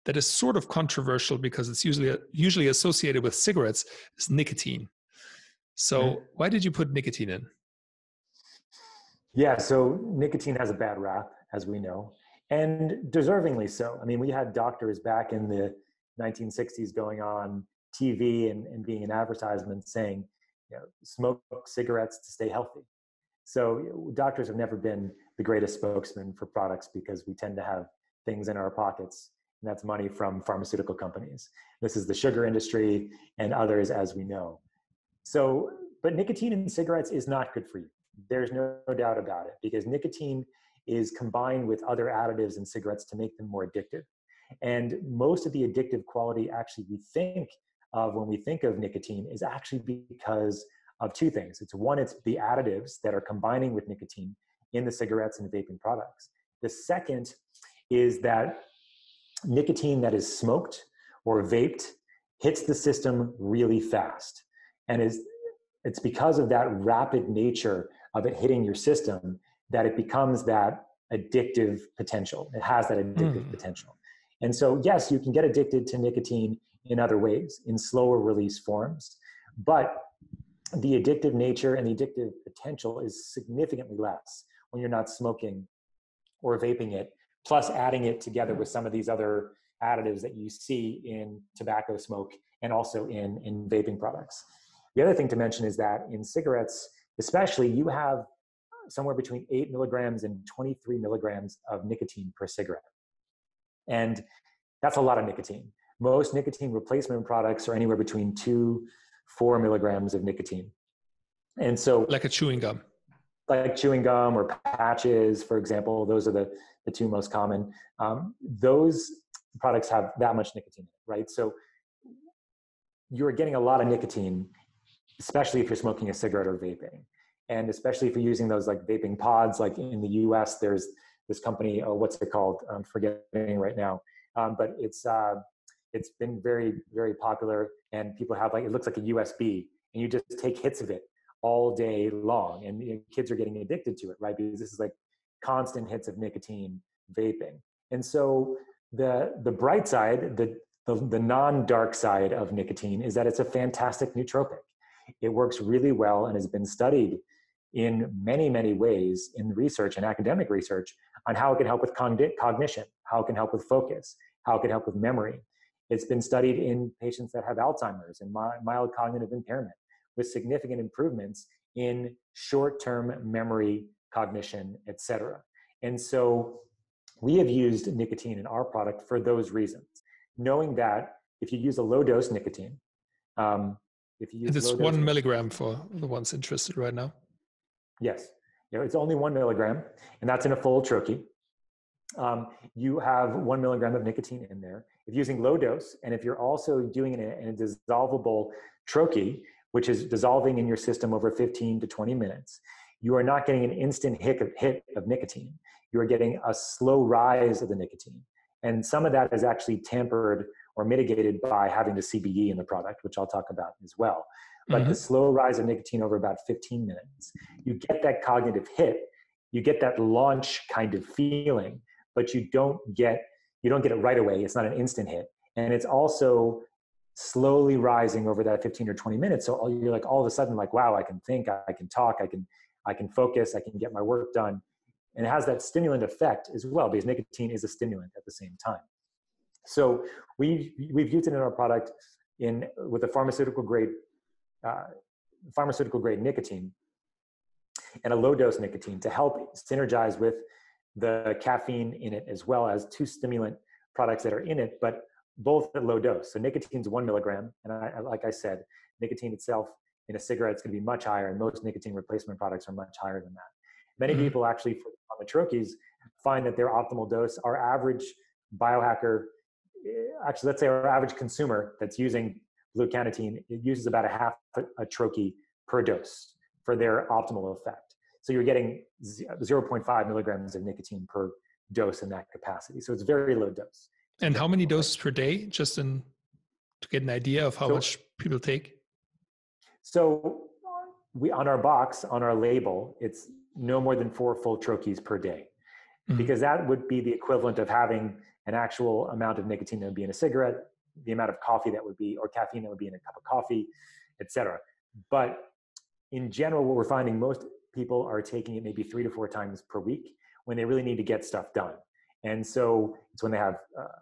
that is sort of controversial because it's usually associated with cigarettes is nicotine. So why did you put nicotine in? Yeah, so nicotine has a bad rap, as we know, and deservingly so. I mean, we had doctors back in the 1960s going on TV and being in advertisements saying, smoke cigarettes to stay healthy. So doctors have never been the greatest spokesman for products because we tend to have things in our pockets, and that's money from pharmaceutical companies. This is the sugar industry and others, as we know. So, but nicotine in cigarettes is not good for you. There's no doubt about it, because nicotine is combined with other additives in cigarettes to make them more addictive. And most of the addictive quality actually we think of when we think of nicotine is actually because of two things. It's one, it's the additives that are combining with nicotine in the cigarettes and vaping products. The second is that nicotine that is smoked or vaped hits the system really fast. And it's because of that rapid nature of it hitting your system that it becomes that addictive potential. It has that addictive potential. And so, yes, you can get addicted to nicotine in other ways, in slower release forms, but the addictive nature and the addictive potential is significantly less when you're not smoking or vaping it, plus adding it together with some of these other additives that you see in tobacco smoke and also in vaping products. The other thing to mention is that in cigarettes, especially, you have somewhere between 8 milligrams and 23 milligrams of nicotine per cigarette. And that's a lot of nicotine. Most nicotine replacement products are anywhere between 2-4 milligrams of nicotine. And so like a chewing gum. Like chewing gum or patches, for example, those are the two most common. Those products have that much nicotine, right? So you're getting a lot of nicotine, especially if you're smoking a cigarette or vaping. And especially if you're using those like vaping pods, like in the US, there's this company, what's it called? I'm forgetting right now. But it's been very, very popular, and people have it looks like a USB, and you just take hits of it all day long. And kids are getting addicted to it, right? Because this is like constant hits of nicotine vaping. And so the bright side, the non-dark side of nicotine is that it's a fantastic nootropic. It works really well and has been studied in many, many ways in research and academic research on how it can help with cognition, how it can help with focus, how it can help with memory. It's been studied in patients that have Alzheimer's and mild cognitive impairment with significant improvements in short-term memory, cognition, etc. And so we have used nicotine in our product for those reasons, knowing that if you use a low-dose nicotine, it's 1 milligram for the ones interested right now. Yes, it's only 1 milligram, and that's in a full trochee. You have 1 milligram of nicotine in there. If you're using low dose, and if you're also doing it in a dissolvable trochee, which is dissolving in your system over 15 to 20 minutes, you are not getting an instant hit of nicotine. You are getting a slow rise of the nicotine. And some of that is actually tempered or mitigated by having the CBD in the product, which I'll talk about as well. But the slow rise of nicotine over about 15 minutes, you get that cognitive hit, you get that launch kind of feeling, but you don't get it right away. It's not an instant hit. And it's also slowly rising over that 15 or 20 minutes. So you're like, all of a sudden, like, wow, I can think, I can talk, I can focus, I can get my work done. And it has that stimulant effect as well, because nicotine is a stimulant at the same time. So we've used it in our product with a pharmaceutical grade nicotine and a low dose nicotine to help synergize with the caffeine in it, as well as 2 stimulant products that are in it, but both at low dose. So nicotine's 1 milligram. And like I said, nicotine itself in a cigarette is going to be much higher, and most nicotine replacement products are much higher than that. Many people actually, on the trochees, find that their optimal dose, our average biohacker, actually, let's say our average consumer that's using Blue Cannatine, it uses about a half a trochee per dose for their optimal effect. So you're getting 0.5 milligrams of nicotine per dose in that capacity. So it's very low dose. And how many doses per day, just to get an idea of how much people take? So we, on our box, on our label, it's no more than 4 full troches per day, because that would be the equivalent of having an actual amount of nicotine that would be in a cigarette, the amount of coffee that would be, or caffeine that would be in a cup of coffee, etc. But in general, what we're finding, most people are taking it maybe 3 to 4 times per week when they really need to get stuff done. And so it's when they have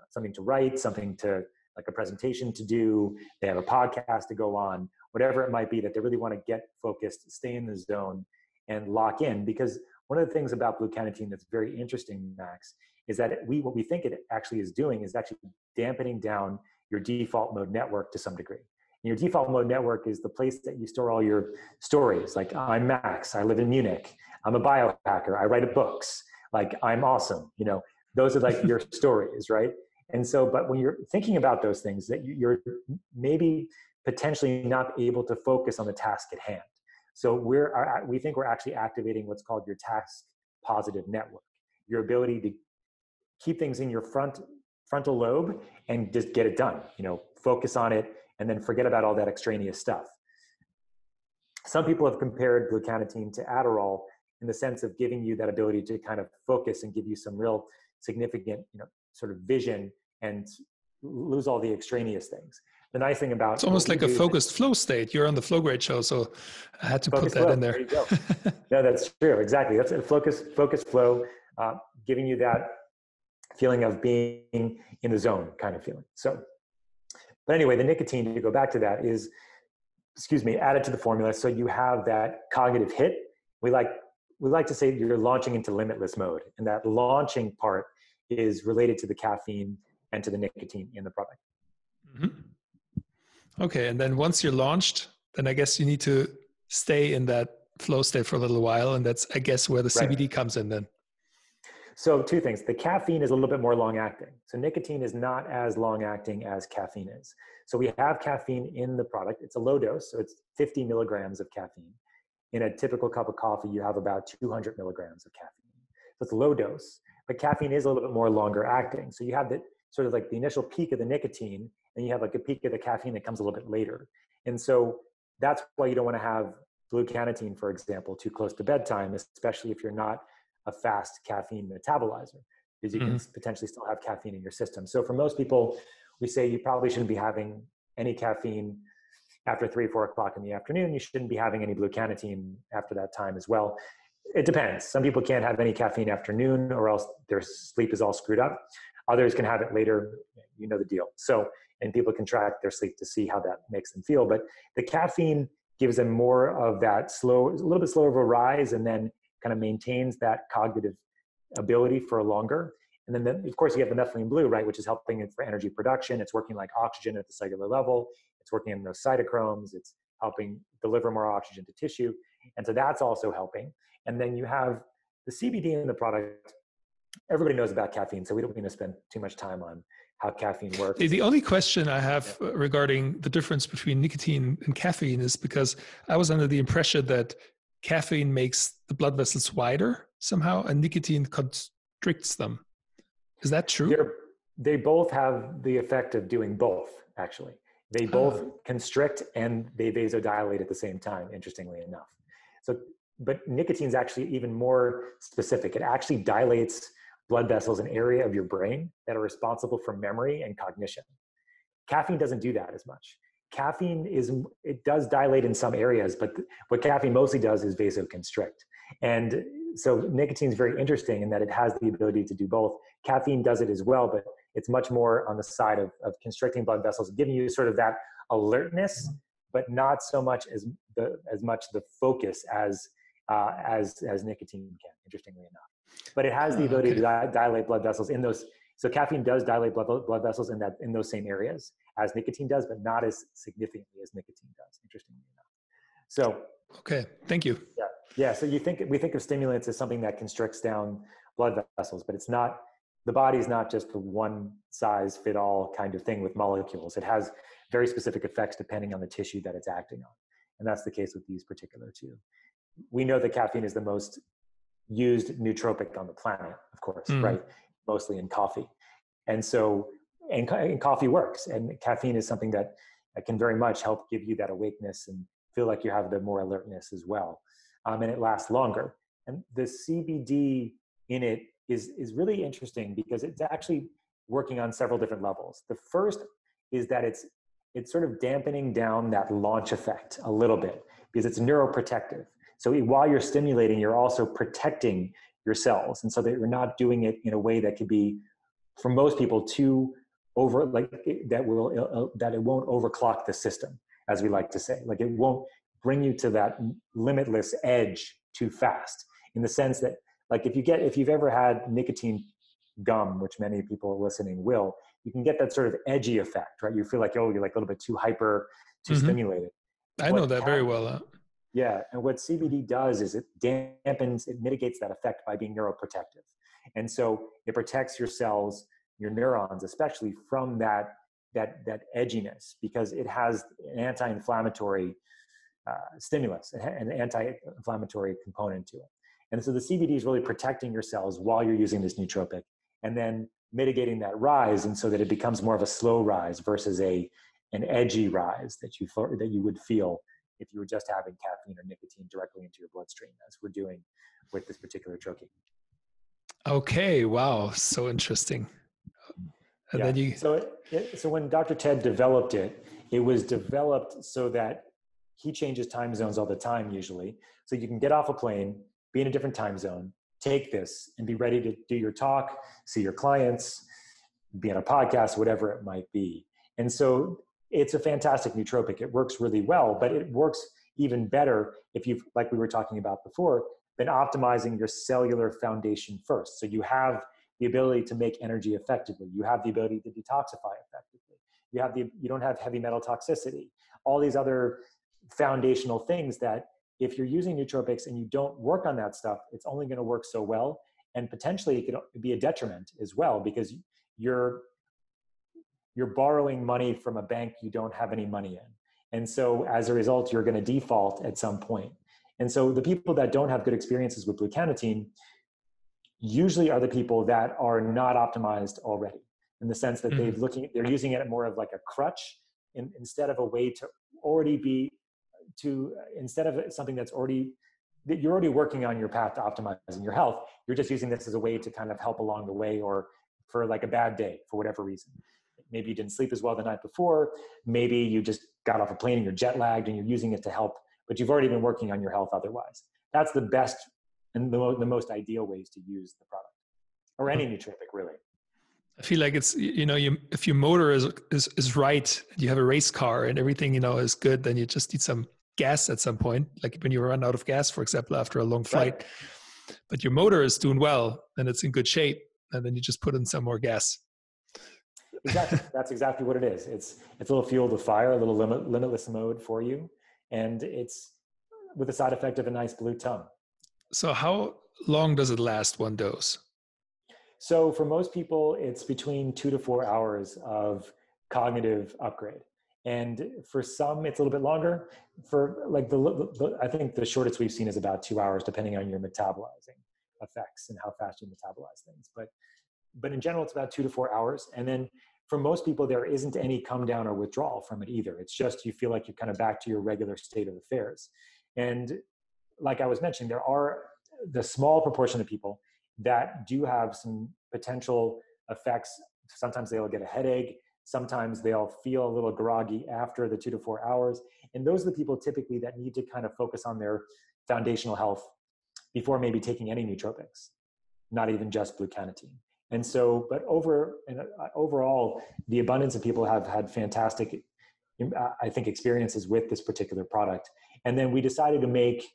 something to write, something to, like a presentation to do, they have a podcast to go on, whatever it might be, that they really want to get focused, stay in the zone, and lock in. Because one of the things about Blue Cannatine that's very interesting, Max, is that what we think it actually is doing is actually dampening down your default mode network to some degree. And your default mode network is the place that you store all your stories. Like, I'm Max, I live in Munich, I'm a biohacker, I write books, like, I'm awesome. You know, those are like your stories, right? And so, but when you're thinking about those things, that you're maybe potentially not able to focus on the task at hand. So we think we're actually activating what's called your task positive network, your ability to keep things in your frontal lobe and just get it done, you know, focus on it and then forget about all that extraneous stuff. Some people have compared Blue Cannatine to Adderall in the sense of giving you that ability to kind of focus and give you some real significant, you know, sort of vision and lose all the extraneous things. The nice thing about it's almost like a focused flow state. You're on the Flowgrade Show, so I had to put that in there. There you go. No, that's true. Exactly. That's a focus flow, giving you that feeling of being in the zone kind of feeling. So, but anyway, the nicotine, to go back to that, is, added to the formula. So you have that cognitive hit. We like to say you're launching into limitless mode, and that launching part is related to the caffeine and to the nicotine in the product. Mm-hmm. Okay, and then once you're launched, then I guess you need to stay in that flow state for a little while, and that's, I guess, where the CBD comes in then. So 2 things. The caffeine is a little bit more long-acting. So nicotine is not as long-acting as caffeine is. So we have caffeine in the product. It's a low dose, so it's 50 milligrams of caffeine. In a typical cup of coffee, you have about 200 milligrams of caffeine. So it's a low dose, but caffeine is a little bit more longer-acting. So you have the sort of like the initial peak of the nicotine, and you have like a peak of the caffeine that comes a little bit later. And so that's why you don't want to have Blue Cannatine, for example, too close to bedtime, especially if you're not a fast caffeine metabolizer, because you can potentially still have caffeine in your system. So for most people, we say you probably shouldn't be having any caffeine after 3 or 4 o'clock in the afternoon. You shouldn't be having any Blue Cannatine after that time as well. It depends. Some people can't have any caffeine afternoon, or else their sleep is all screwed up. Others can have it later, you know the deal. So, and people can track their sleep to see how that makes them feel. But the caffeine gives them more of that a little bit slower of a rise, and then kind of maintains that cognitive ability for longer. And then, of course, you have the Methylene Blue, right, which is helping for energy production. It's working like oxygen at the cellular level. It's working in those cytochromes. It's helping deliver more oxygen to tissue. And so that's also helping. And then you have the CBD in the product. Everybody knows about caffeine, so we don't need to spend too much time on how caffeine works. The only question I have regarding the difference between nicotine and caffeine is because I was under the impression that caffeine makes the blood vessels wider somehow, and nicotine constricts them. Is that true? They both have the effect of doing both, actually. They both constrict and they vasodilate at the same time, interestingly enough. So, but nicotine is actually even more specific. It actually dilates blood vessels, an area of your brain that are responsible for memory and cognition. Caffeine doesn't do that as much. Caffeine it does dilate in some areas, but what caffeine mostly does is vasoconstrict. And so nicotine is very interesting in that it has the ability to do both. Caffeine does it as well, but it's much more on the side of constricting blood vessels, giving you sort of that alertness, but not so much as much the focus as nicotine can, interestingly enough. But it has the ability to dilate blood vessels in those. So caffeine does dilate blood vessels in those same areas as nicotine does, but not as significantly as nicotine does, interestingly enough. So okay, thank you. Yeah. So we think of stimulants as something that constricts down blood vessels, but it's not. The body is not just a one size fit all kind of thing with molecules. It has very specific effects depending on the tissue that it's acting on, and that's the case with these particular 2. We know that caffeine is the most used nootropic on the planet, of course, right? Mostly in coffee. And so, and coffee works, and caffeine is something that can very much help give you that awakeness and feel like you have the more alertness as well. And it lasts longer. And the CBD in it is really interesting because it's actually working on several different levels. The first is that it's sort of dampening down that launch effect a little bit because it's neuroprotective. So while you're stimulating, you're also protecting your cells. And so that you're not doing it in a way that could be, for most people, too over, like that it won't overclock the system, as we like to say. Like it won't bring you to that limitless edge too fast, in the sense that, like if you've ever had nicotine gum, which many people listening will, you can get that sort of edgy effect, right? You feel like, oh, you're like a little bit too hyper, too stimulated. I know that very well. Yeah, and what CBD does is it dampens, it mitigates that effect by being neuroprotective. And so it protects your cells, your neurons, especially from that edginess, because it has an anti-inflammatory stimulus, an anti-inflammatory component to it. And so the CBD is really protecting your cells while you're using this nootropic, and then mitigating that rise, and so that it becomes more of a slow rise versus an edgy rise that you would feel if you were just having caffeine or nicotine directly into your bloodstream, as we're doing with this particular troche. Okay, wow, so interesting. And yeah. then you... So when Dr. Ted developed it, it was developed so that he changes time zones all the time usually. So you can get off a plane, be in a different time zone, take this and be ready to do your talk, see your clients, be on a podcast, whatever it might be. And so it's a fantastic nootropic. It works really well, but it works even better if you've, like we were talking about before, been optimizing your cellular foundation first. So you have the ability to make energy effectively. You have the ability to detoxify effectively. You don't have heavy metal toxicity. All these other foundational things that if you're using nootropics and you don't work on that stuff, it's only going to work so well. And potentially it could be a detriment as well, because you're borrowing money from a bank you don't have any money in. And so as a result, you're going to default at some point. And so the people that don't have good experiences with Blue Cannatine usually are the people that are not optimized already, in the sense that they're using it more of like a crutch instead of a way to already instead of something that you're already working on your path to optimizing your health. You're just using this as a way to kind of help along the way, or for like a bad day, for whatever reason. Maybe you didn't sleep as well the night before. Maybe you just got off a plane and you're jet lagged and you're using it to help, but you've already been working on your health otherwise. That's the best and the most ideal ways to use the product, or any nootropic, really. I feel like it's, if your motor is right, you have a race car and everything, is good, then you just need some gas at some point, like when you run out of gas, for example, after a long flight. Right. But your motor is doing well and it's in good shape, and then you just put in some more gas. Exactly. That's exactly what it is. It's a little fuel to fire, a little limitless mode for you. And it's with the side effect of a nice blue tongue. So how long does it last, one dose? So for most people, it's between 2 to 4 hours of cognitive upgrade. And for some, it's a little bit longer. For like I think the shortest we've seen is about 2 hours, depending on your metabolizing effects and how fast you metabolize things. But in general, it's about 2 to 4 hours. And then for most people, there isn't any come down or withdrawal from it either. It's just, you feel like you're kind of back to your regular state of affairs. And like I was mentioning, there are the small proportion of people that do have some potential effects. Sometimes they'll get a headache. Sometimes they'll feel a little groggy after the 2 to 4 hours. And those are the people typically that need to kind of focus on their foundational health before maybe taking any nootropics, not even just Blue Cannatine. And so, but overall, the abundance of people have had fantastic, I think, experiences with this particular product. And then we decided to make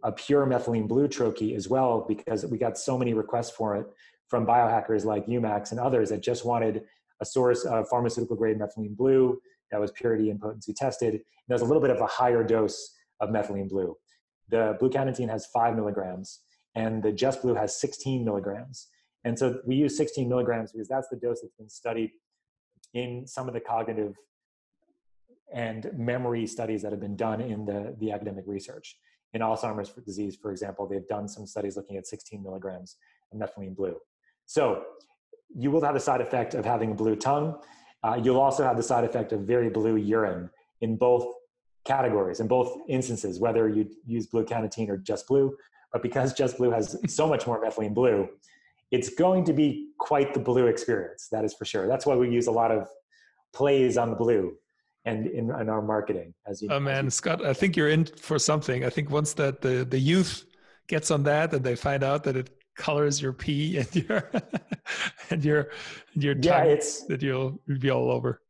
a pure methylene blue troche as well, because we got so many requests for it from biohackers like UMax and others that just wanted a source of pharmaceutical grade methylene blue that was purity and potency tested. And there's a little bit of a higher dose of methylene blue. The Blue Cannatine has 5 milligrams and the Just Blue has 16 milligrams. And so we use 16 milligrams because that's the dose that's been studied in some of the cognitive and memory studies that have been done in the academic research. In Alzheimer's disease, for example, they've done some studies looking at 16 milligrams of methylene blue. So you will have the side effect of having a blue tongue. You'll also have the side effect of very blue urine in both categories in both instances, whether you use Blue Cannatine or just Blue. But because just Blue has so much more methylene blue, it's going to be quite the blue experience. That is for sure. That's why we use a lot of plays on the blue and in our marketing. Oh man, Scott, I think you're in for something. I think once that the youth gets on that and they find out that it colors your pee and your and your tongue, that you'll be all over.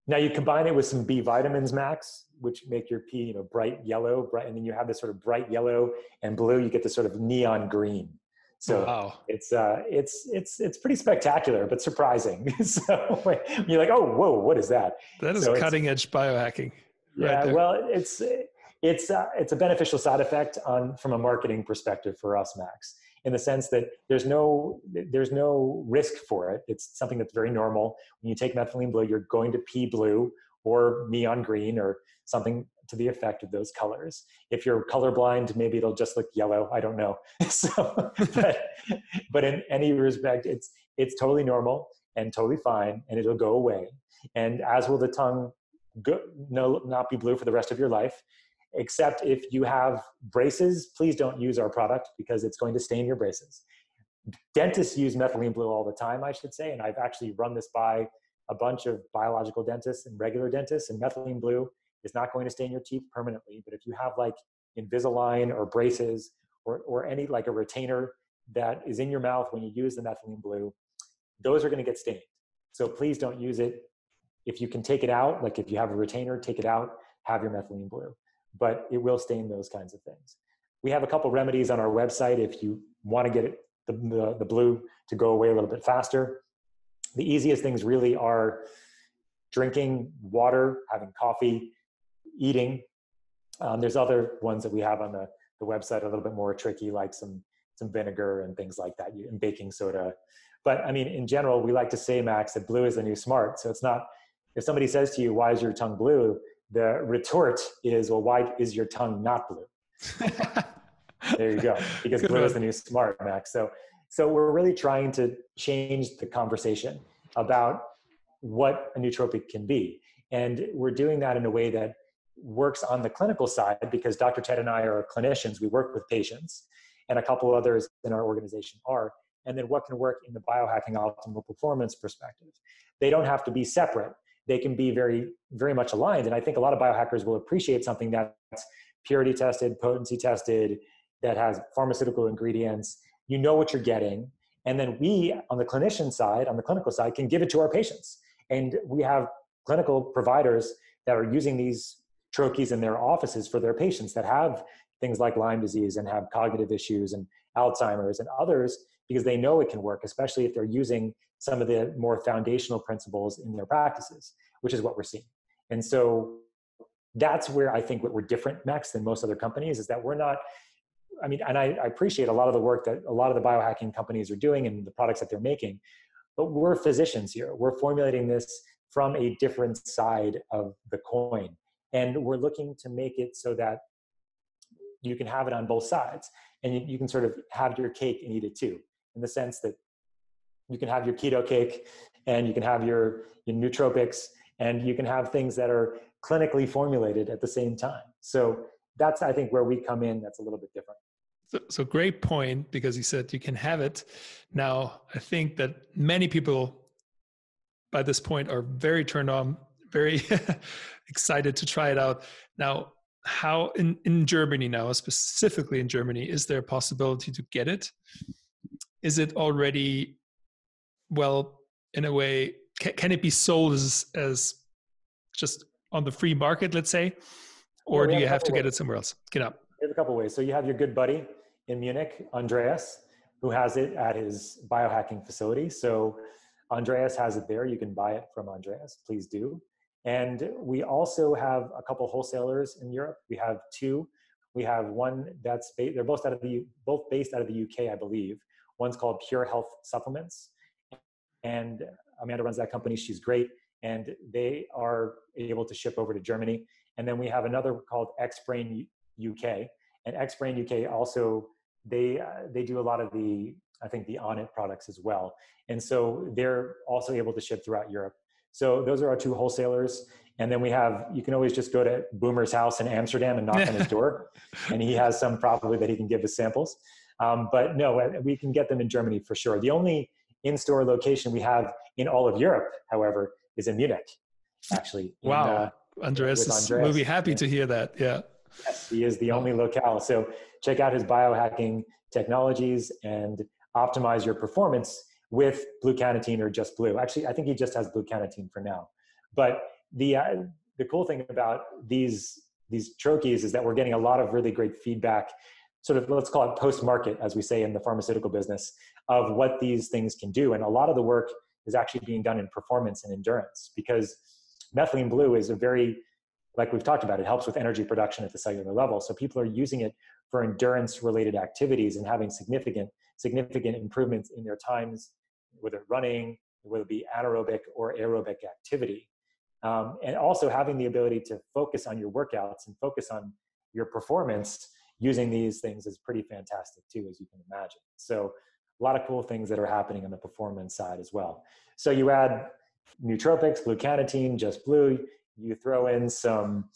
Now you combine it with some B vitamins, Max, which make your pee, bright yellow, and then you have this sort of bright yellow and blue. You get this sort of neon green. So wow. It's pretty spectacular, but surprising. So you're like, oh, whoa, what is that? That is cutting edge biohacking. Yeah, right, well, it's a beneficial side effect from a marketing perspective for us, Max, in the sense that there's no risk for it. It's something that's very normal. When you take methylene blue, you're going to pee blue or neon green or something to the effect of those colors. If you're colorblind, maybe it'll just look yellow. I don't know. So, but in any respect, it's totally normal and totally fine, and it'll go away. And as will the tongue not be blue for the rest of your life. Except if you have braces, please don't use our product because it's going to stain your braces. Dentists use methylene blue all the time, I should say, and I've actually run this by a bunch of biological dentists and regular dentists, and methylene blue is not going to stain your teeth permanently. But if you have like Invisalign or braces or any like a retainer that is in your mouth when you use the methylene blue, those are going to get stained. So please don't use it. If you can take it out, like if you have a retainer, take it out, have your methylene blue. But it will stain those kinds of things. We have a couple remedies on our website if you want to get the blue to go away a little bit faster. The easiest things really are drinking water, having coffee, eating. There's other ones that we have on the website a little bit more tricky, like some vinegar and things like that, and baking soda. But I mean, in general, we like to say, Max, that blue is the new smart. So it's not, if somebody says to you, why is your tongue blue? The retort is, well, why is your tongue not blue? There you go. Because Good blue one. Is the new smart, Max. So we're really trying to change the conversation about what a nootropic can be. And we're doing that in a way that works on the clinical side because Dr. Ted and I are clinicians. We work with patients, and a couple others in our organization are. And then what can work in the biohacking optimal performance perspective. They don't have to be separate. They can be very, very much aligned. And I think a lot of biohackers will appreciate something that's purity tested, potency tested, that has pharmaceutical ingredients. You know what you're getting. And then we, on the clinician side, on the clinical side, can give it to our patients. And we have clinical providers that are using these troches in their offices for their patients that have things like Lyme disease and have cognitive issues and Alzheimer's and others, because they know it can work, especially if they're using some of the more foundational principles in their practices, which is what we're seeing. And so that's where I think what we're different, Max, than most other companies is that we're not, I mean, and I appreciate a lot of the work that a lot of the biohacking companies are doing and the products that they're making, but we're physicians here. We're formulating this from a different side of the coin. And we're looking to make it so that you can have it on both sides. And you can sort of have your cake and eat it too, in the sense that you can have your keto cake and you can have your nootropics and you can have things that are clinically formulated at the same time. So that's, I think, where we come in. That's a little bit different. So great point, because you said you can have it. Now, I think that many people by this point are very turned on, very excited to try it out. Now, how in Germany now, specifically in Germany, is there a possibility to get it? Is it already, well, in a way, can it be sold as just on the free market, let's say? Or do you have to get it somewhere else? Get up. There's a couple ways. So you have your good buddy in Munich, Andreas, who has it at his biohacking facility. So Andreas has it there. You can buy it from Andreas. Please do. And we also have a couple wholesalers in Europe. We have two. We have one that's they're both based out of the UK, I believe. One's called Pure Health Supplements, and Amanda runs that company. She's great, and they are able to ship over to Germany. And then we have another called Xbrain UK, and Xbrain UK also they do a lot of the On-It products as well, and so they're also able to ship throughout Europe. So those are our two wholesalers. And then you can always just go to Boomer's house in Amsterdam and knock on his door. And he has some probably that he can give us samples. But no, we can get them in Germany for sure. The only in-store location we have in all of Europe, however, is in Munich, actually. Wow. Andreas will be happy to hear that. Yeah. Yes, he is the only locale. So check out his biohacking technologies and optimize your performance with Blue Cannatine or just Blue. Actually, I think he just has Blue Cannatine for now. But the cool thing about these troches is that we're getting a lot of really great feedback, sort of, let's call it post-market, as we say in the pharmaceutical business, of what these things can do. And a lot of the work is actually being done in performance and endurance, because Methylene Blue is like we've talked about, it helps with energy production at the cellular level. So people are using it for endurance-related activities and having significant improvements in their times, whether running, whether it be anaerobic or aerobic activity. And also having the ability to focus on your workouts and focus on your performance using these things is pretty fantastic too, as you can imagine. So a lot of cool things that are happening on the performance side as well. So you add Nootropics, Blue Cannatine, just Blue, you throw in some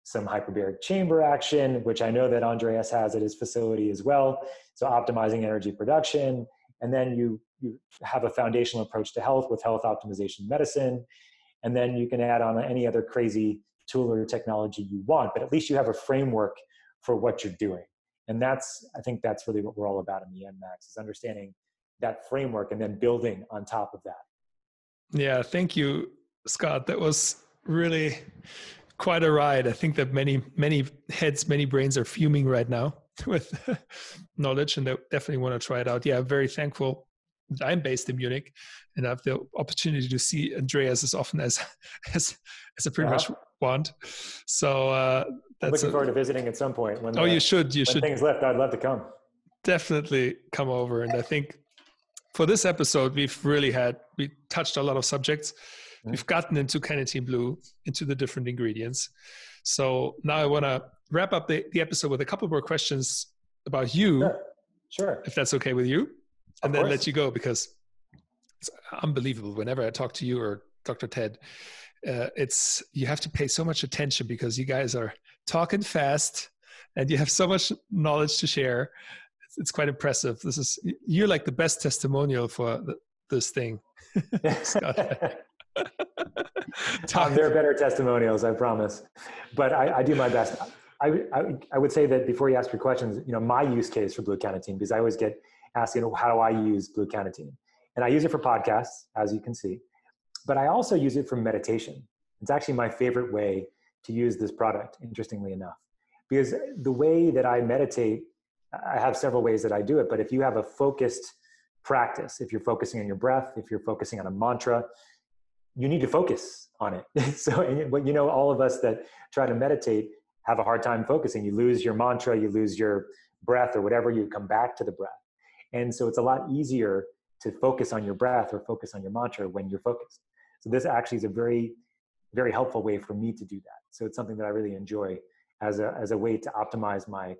hyperbaric chamber action, which I know that Andreas has at his facility as well. So optimizing energy production. And then you have a foundational approach to health with health optimization medicine. And then you can add on any other crazy tool or technology you want, but at least you have a framework for what you're doing. And I think that's really what we're all about in the end, Max, is understanding that framework and then building on top of that. Yeah, thank you, Scott. That was really quite a ride. I think that many heads, many brains are fuming right now with knowledge, and they definitely want to try it out. Yeah, I'm very thankful that I'm based in Munich and I have the opportunity to see Andreas as often as I pretty much want. So I'm looking forward to visiting at some point. You should. When things lift, I'd love to come. Definitely come over. And I think for this episode, we touched a lot of subjects. Mm-hmm. We've gotten into Cannatine Blue, into the different ingredients. So now I want to wrap up the episode with a couple more questions about you. Sure. If that's okay with you. And then let you go, because it's unbelievable. Whenever I talk to you or Dr. Ted, you have to pay so much attention because you guys are talking fast and you have so much knowledge to share. It's quite impressive. You're like the best testimonial for this thing. There are better testimonials, I promise. But I do my best. I would say that before you ask your questions, my use case for Blue Cannatine, because I always get asked, how do I use Blue Cannatine? And I use it for podcasts, as you can see, but I also use it for meditation. It's actually my favorite way to use this product, interestingly enough, because the way that I meditate, I have several ways that I do it, but if you have a focused practice, if you're focusing on your breath, if you're focusing on a mantra, you need to focus on it. So, all of us that try to meditate have a hard time focusing. You lose your mantra, you lose your breath or whatever, you come back to the breath. And so it's a lot easier to focus on your breath or focus on your mantra when you're focused. So this actually is a very, very helpful way for me to do that. So it's something that I really enjoy as a way to optimize my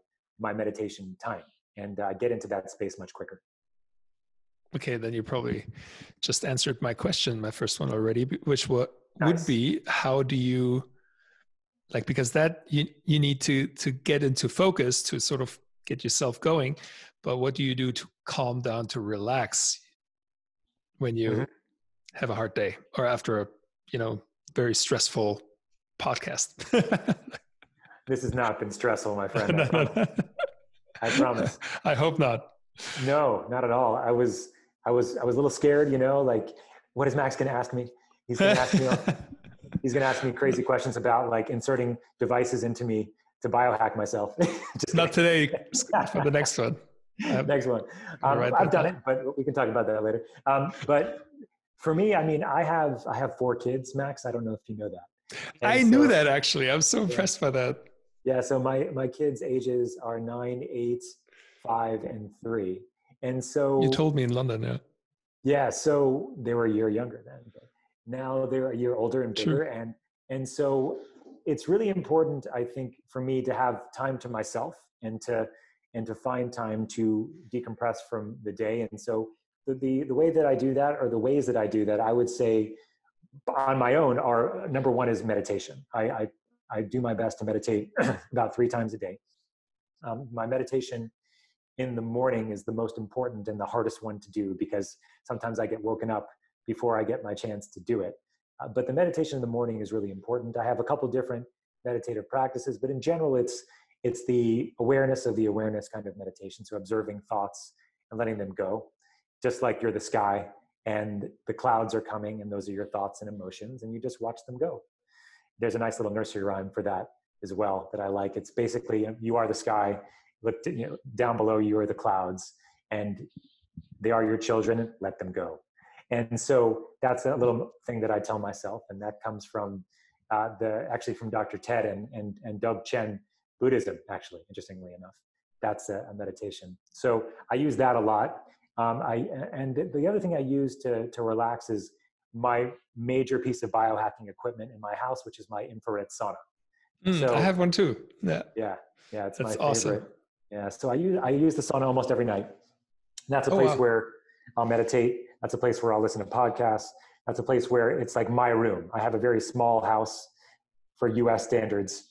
meditation time and get into that space much quicker. Okay, then you probably just answered my question, my first one already, which would be, how do you, because that you need to get into focus to sort of get yourself going, but what do you do to calm down, to relax when you have a hard day or after a very stressful podcast? This has not been stressful, my friend. No. I promise. I hope not. No, not at all. I was a little scared, what is Max going to ask me? He's going to ask me he's going to ask me crazy questions about inserting devices into me to biohack myself. Not today, for the next one. Next one. I've done it, but we can talk about that later. But for me, I have 4 kids, Max. I don't know if you know that. I knew that, actually. I'm so impressed by that. Yeah. So my kids' ages are 9, 8, 5, and 3. And so you told me in London, yeah. Yeah. So they were a year younger then, but now they're a year older and bigger. Sure. And so it's really important, I think, for me to have time to myself and to find time to decompress from the day. And so the way that I do that, or the ways that I do that, I would say on my own are, number one is meditation. I do my best to meditate about 3 times a day. My meditation in the morning is the most important and the hardest one to do, because sometimes I get woken up before I get my chance to do it. But the meditation in the morning is really important. I have a couple different meditative practices, but in general, it's the awareness of the awareness kind of meditation. So observing thoughts and letting them go, just like you're the sky and the clouds are coming, and those are your thoughts and emotions, and you just watch them go. There's a nice little nursery rhyme for that as well that I like. It's basically, you are the sky, look, down below you are the clouds, and they are your children, let them go. And so that's a little thing that I tell myself, and that comes from actually from Dr. Ted and Doug Chen Buddhism, actually, interestingly enough. That's a meditation. So I use that a lot. And the other thing I use to relax is my major piece of biohacking equipment in my house, which is my infrared sauna. So I have one too. Yeah. It's That's my favorite. awesome. Yeah, so I use the sauna almost every night. And that's a place where I'll meditate. That's a place where I'll listen to podcasts. That's a place where it's like my room. I have a very small house for US standards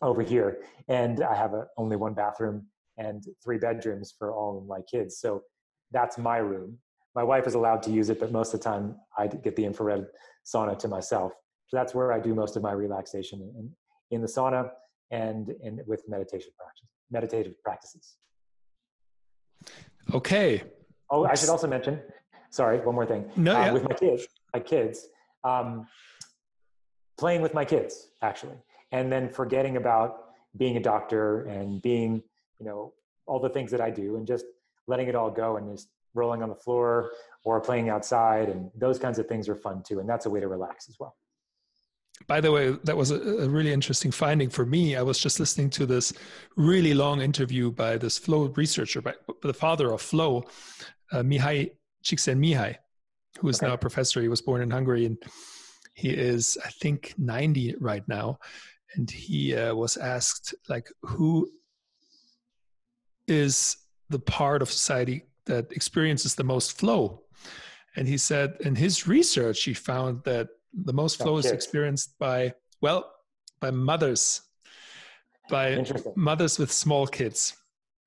over here. And I have only 1 bathroom and 3 bedrooms for all of my kids. So that's my room. My wife is allowed to use it, but most of the time I get the infrared sauna to myself. So that's where I do most of my relaxation, in the sauna and with meditative practices. Okay. Oh, I should also mention, sorry, one more thing. With my kids, playing with my kids, actually, and then forgetting about being a doctor and being, all the things that I do, and just letting it all go and just rolling on the floor or playing outside, and those kinds of things are fun too. And that's a way to relax as well. By the way, that was a really interesting finding for me. I was just listening to this really long interview by this flow researcher, by the father of flow, Mihai Csikszentmihalyi, who is now a professor. He was born in Hungary, and he is, I think, 90 right now. And he was asked, like, who is the part of society that experiences the most flow? And he said in his research, he found that the most flow is experienced by mothers, by mothers with small kids,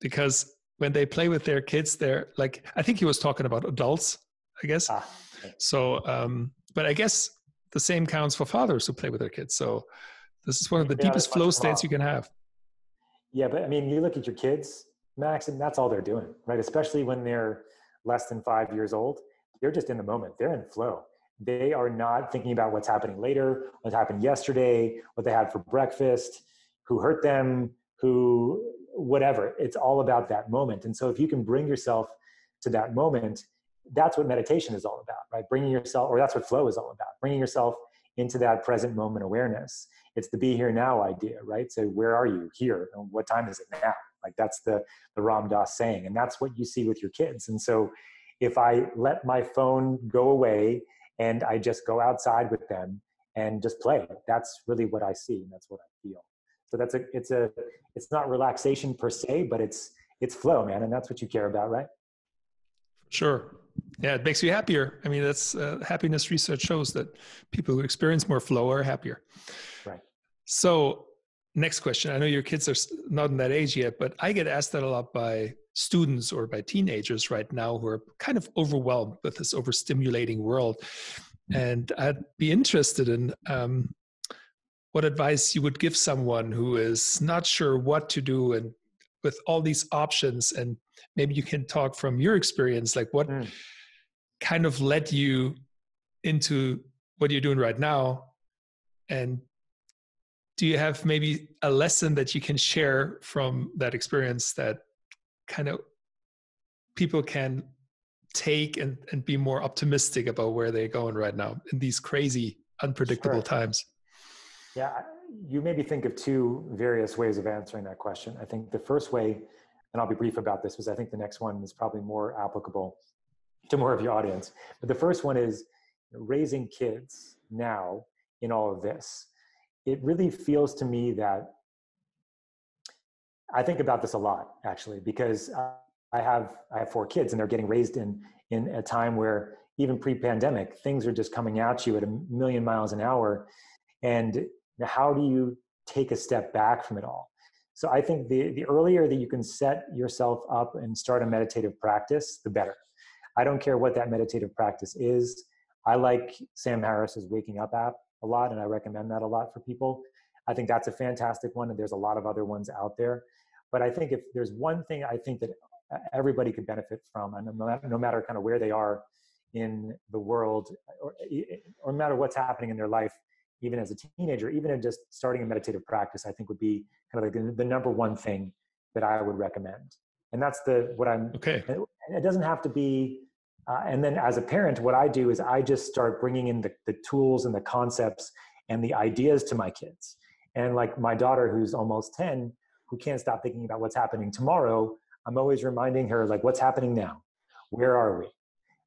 because when they play with their kids, they're like, I think he was talking about adults, I guess. So, but I guess the same counts for fathers who play with their kids. So this is one of the deepest flow states you can have. Yeah, but I mean, you look at your kids, Max, and that's all they're doing, right? Especially when they're less than 5 years old. They're just in the moment. They're in flow. They are not thinking about what's happening later, what happened yesterday, what they had for breakfast, who hurt them, whatever. It's all about that moment. And so if you can bring yourself to that moment, that's what meditation is all about, right? Bringing yourself, or that's what flow is all about, bringing yourself into that present moment awareness. It's the be here now idea, right? So where are you here? And what time is it now? Like that's the Ram Dass saying, and that's what you see with your kids. And so if I let my phone go away and I just go outside with them and just play, that's really what I see, and that's what I feel. So it's not relaxation per se, but it's flow, man, and that's what you care about, right? Sure. Yeah, it makes you happier. I mean, that's happiness research shows that people who experience more flow are happier. Right. So next question. I know your kids are not in that age yet, but I get asked that a lot by students or by teenagers right now who are kind of overwhelmed with this overstimulating world. And I'd be interested in what advice you would give someone who is not sure what to do and with all these options. And maybe you can talk from your experience, like what kind of led you into what you're doing right now. And do you have maybe a lesson that you can share from that experience that kind of people can take and be more optimistic about where they're going right now in these crazy, unpredictable times? Yeah, you made me think of 2 various ways of answering that question. I think the first way, and I'll be brief about this because I think the next one is probably more applicable to more of your audience. But the first one is raising kids now in all of this. It really feels to me that I think about this a lot, actually, because I have 4 kids and they're getting raised in a time where, even pre-pandemic, things are just coming at you at 1,000,000 miles an hour. And how do you take a step back from it all? So I think the earlier that you can set yourself up and start a meditative practice, the better. I don't care what that meditative practice is. I like Sam Harris's Waking Up app a lot, and I recommend that a lot for people. I think that's a fantastic one, and there's a lot of other ones out there. But I think if there's one thing I think that everybody could benefit from, and no matter kind of where they are in the world, or no matter what's happening in their life, even as a teenager, even in just starting a meditative practice, I think would be kind of like the number one thing that I would recommend. And that's okay. It doesn't have to be, and then as a parent, what I do is I just start bringing in the tools and the concepts and the ideas to my kids. And like my daughter, who's almost 10, who can't stop thinking about what's happening tomorrow, I'm always reminding her, like, what's happening now? Where are we?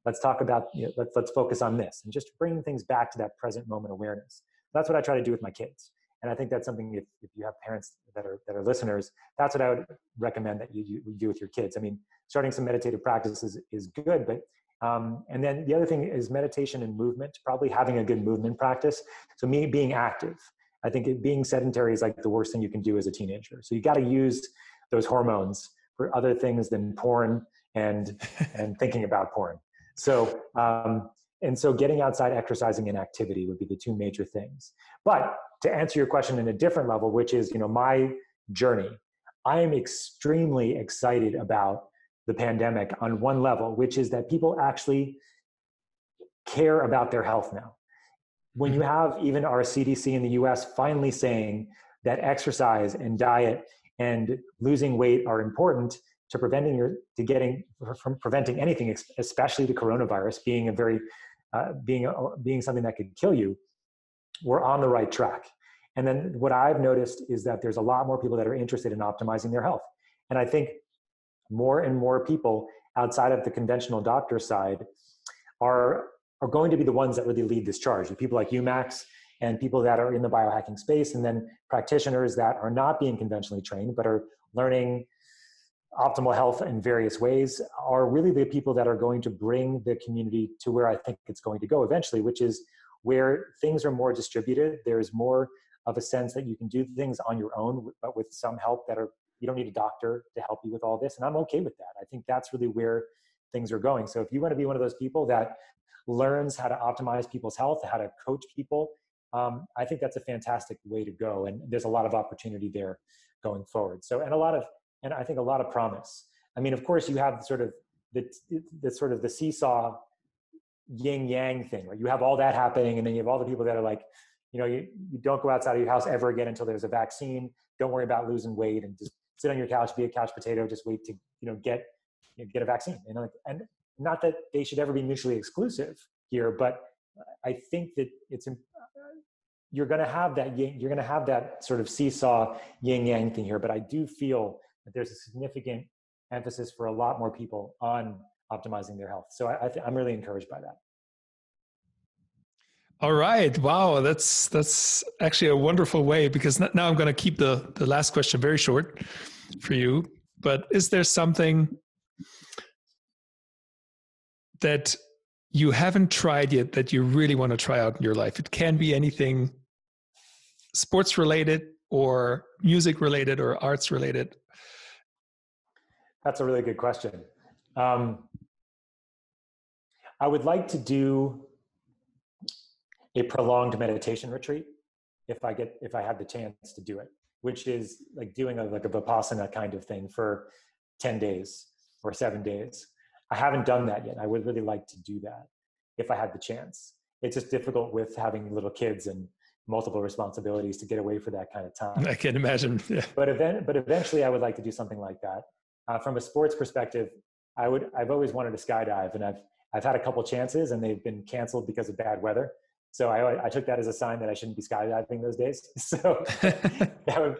Let's talk about, let's focus on this, and just bringing things back to that present moment awareness. That's what I try to do with my kids. And I think that's something, if you have parents that are listeners, that's what I would recommend that you do with your kids. I mean, starting some meditative practices is good, but, and then the other thing is meditation and movement, probably having a good movement practice. So me being active, I think being sedentary is like the worst thing you can do as a teenager. So you got to use those hormones for other things than porn and thinking about porn. So, and so getting outside, exercising, and activity would be the two major things. But to answer your question in a different level, which is, my journey, I am extremely excited about the pandemic on one level, which is that people actually care about their health now. When you have even our CDC in the US finally saying that exercise and diet and losing weight are important to preventing anything, especially the coronavirus being being something that could kill you, we're on the right track. And then what I've noticed is that there's a lot more people that are interested in optimizing their health. And I think more and more people outside of the conventional doctor side are going to be the ones that really lead this charge. The people like you, Max, and people that are in the biohacking space, and then practitioners that are not being conventionally trained, but are learning optimal health in various ways, are really the people that are going to bring the community to where I think it's going to go eventually, which is where things are more distributed. There's more of a sense that you can do things on your own, but with some help you don't need a doctor to help you with all this. And I'm okay with that. I think that's really where things are going. So if you want to be one of those people that learns how to optimize people's health, how to coach people, I think that's a fantastic way to go. And there's a lot of opportunity there going forward. So, and I think a lot of promise. I mean, of course, you have sort of the seesaw yin yang thing, right? You have all that happening, and then you have all the people that are like, you don't go outside of your house ever again until there's a vaccine. Don't worry about losing weight, and just sit on your couch, be a couch potato, just wait to get a vaccine. And not that they should ever be mutually exclusive here, but I think that you're going to have that sort of seesaw yin yang thing here. But I do feel that there's a significant emphasis for a lot more people on optimizing their health. So I'm really encouraged by that. All right. Wow. That's actually a wonderful way, because now I'm going to keep the last question very short for you. But is there something that you haven't tried yet that you really want to try out in your life? It can be anything sports related or music related or arts related. That's a really good question. I would like to do a prolonged meditation retreat if I had the chance to do it, which is like doing a Vipassana kind of thing for 10 days or 7 days. I haven't done that yet. I would really like to do that if I had the chance. It's just difficult with having little kids and multiple responsibilities to get away for that kind of time. I can imagine. Yeah. But eventually I would like to do something like that. From a sports perspective, I've always wanted to skydive, and I've had a couple chances and they've been canceled because of bad weather. So I took that as a sign that I shouldn't be skydiving those days. So that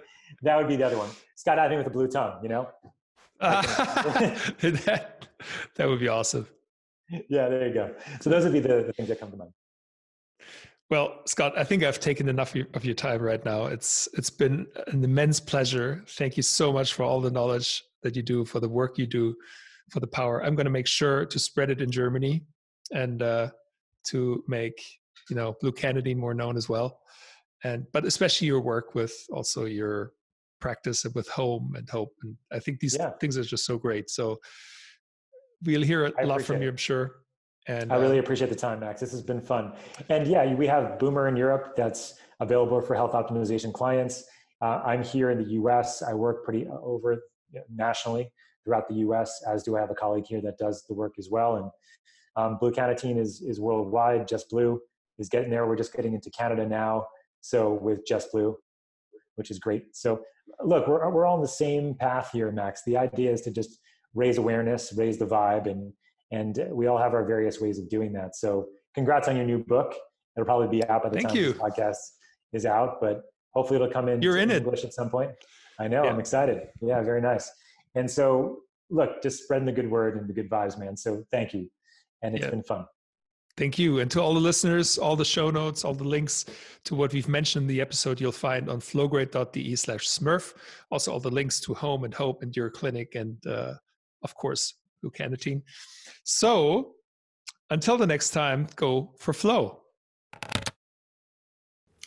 would be the other one. Skydiving with a blue tongue, that would be awesome. Yeah, there you go. So those would be the things that come to mind. Well, Scott, I think I've taken enough of your time right now. It's been an immense pleasure. Thank you so much for all the knowledge that you do, for the work you do, for the power. I'm going to make sure to spread it in Germany and to make, Blue Cannatine more known as well. But especially your work with also your practice with home and hope. And I think these things are just so great. So we'll hear a lot from you, I'm sure. And I really appreciate the time, Max. This has been fun. And yeah, we have Boomer in Europe that's available for health optimization clients. I'm here in the US. I work pretty over nationally throughout the US, as do I have a colleague here that does the work as well. And Blue Cannatine is worldwide. Just Blue is getting there. We're just getting into Canada now. So with Just Blue, which is great. So look, we're all on the same path here, Max. The idea is to just raise awareness, raise the vibe, and we all have our various ways of doing that. So congrats on your new book. It'll probably be out by the time this podcast is out, but hopefully it'll come in English at some point. I know, I'm excited. Yeah, very nice. And so look, just spreading the good word and the good vibes, man. So thank you. And it's been fun. Thank you. And to all the listeners, all the show notes, all the links to what we've mentioned in the episode, you'll find on flowgrade.de/smurf. Also all the links to home and hope and your clinic and of course, Blue Cannatine. So until the next time, go for Flow.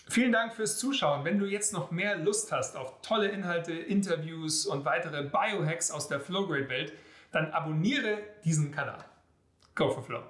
Vielen Dank fürs Zuschauen. Wenn du jetzt noch mehr Lust hast auf tolle Inhalte, Interviews und weitere Biohacks aus der Flowgrade-Welt, dann abonniere diesen Kanal. Go for Flow.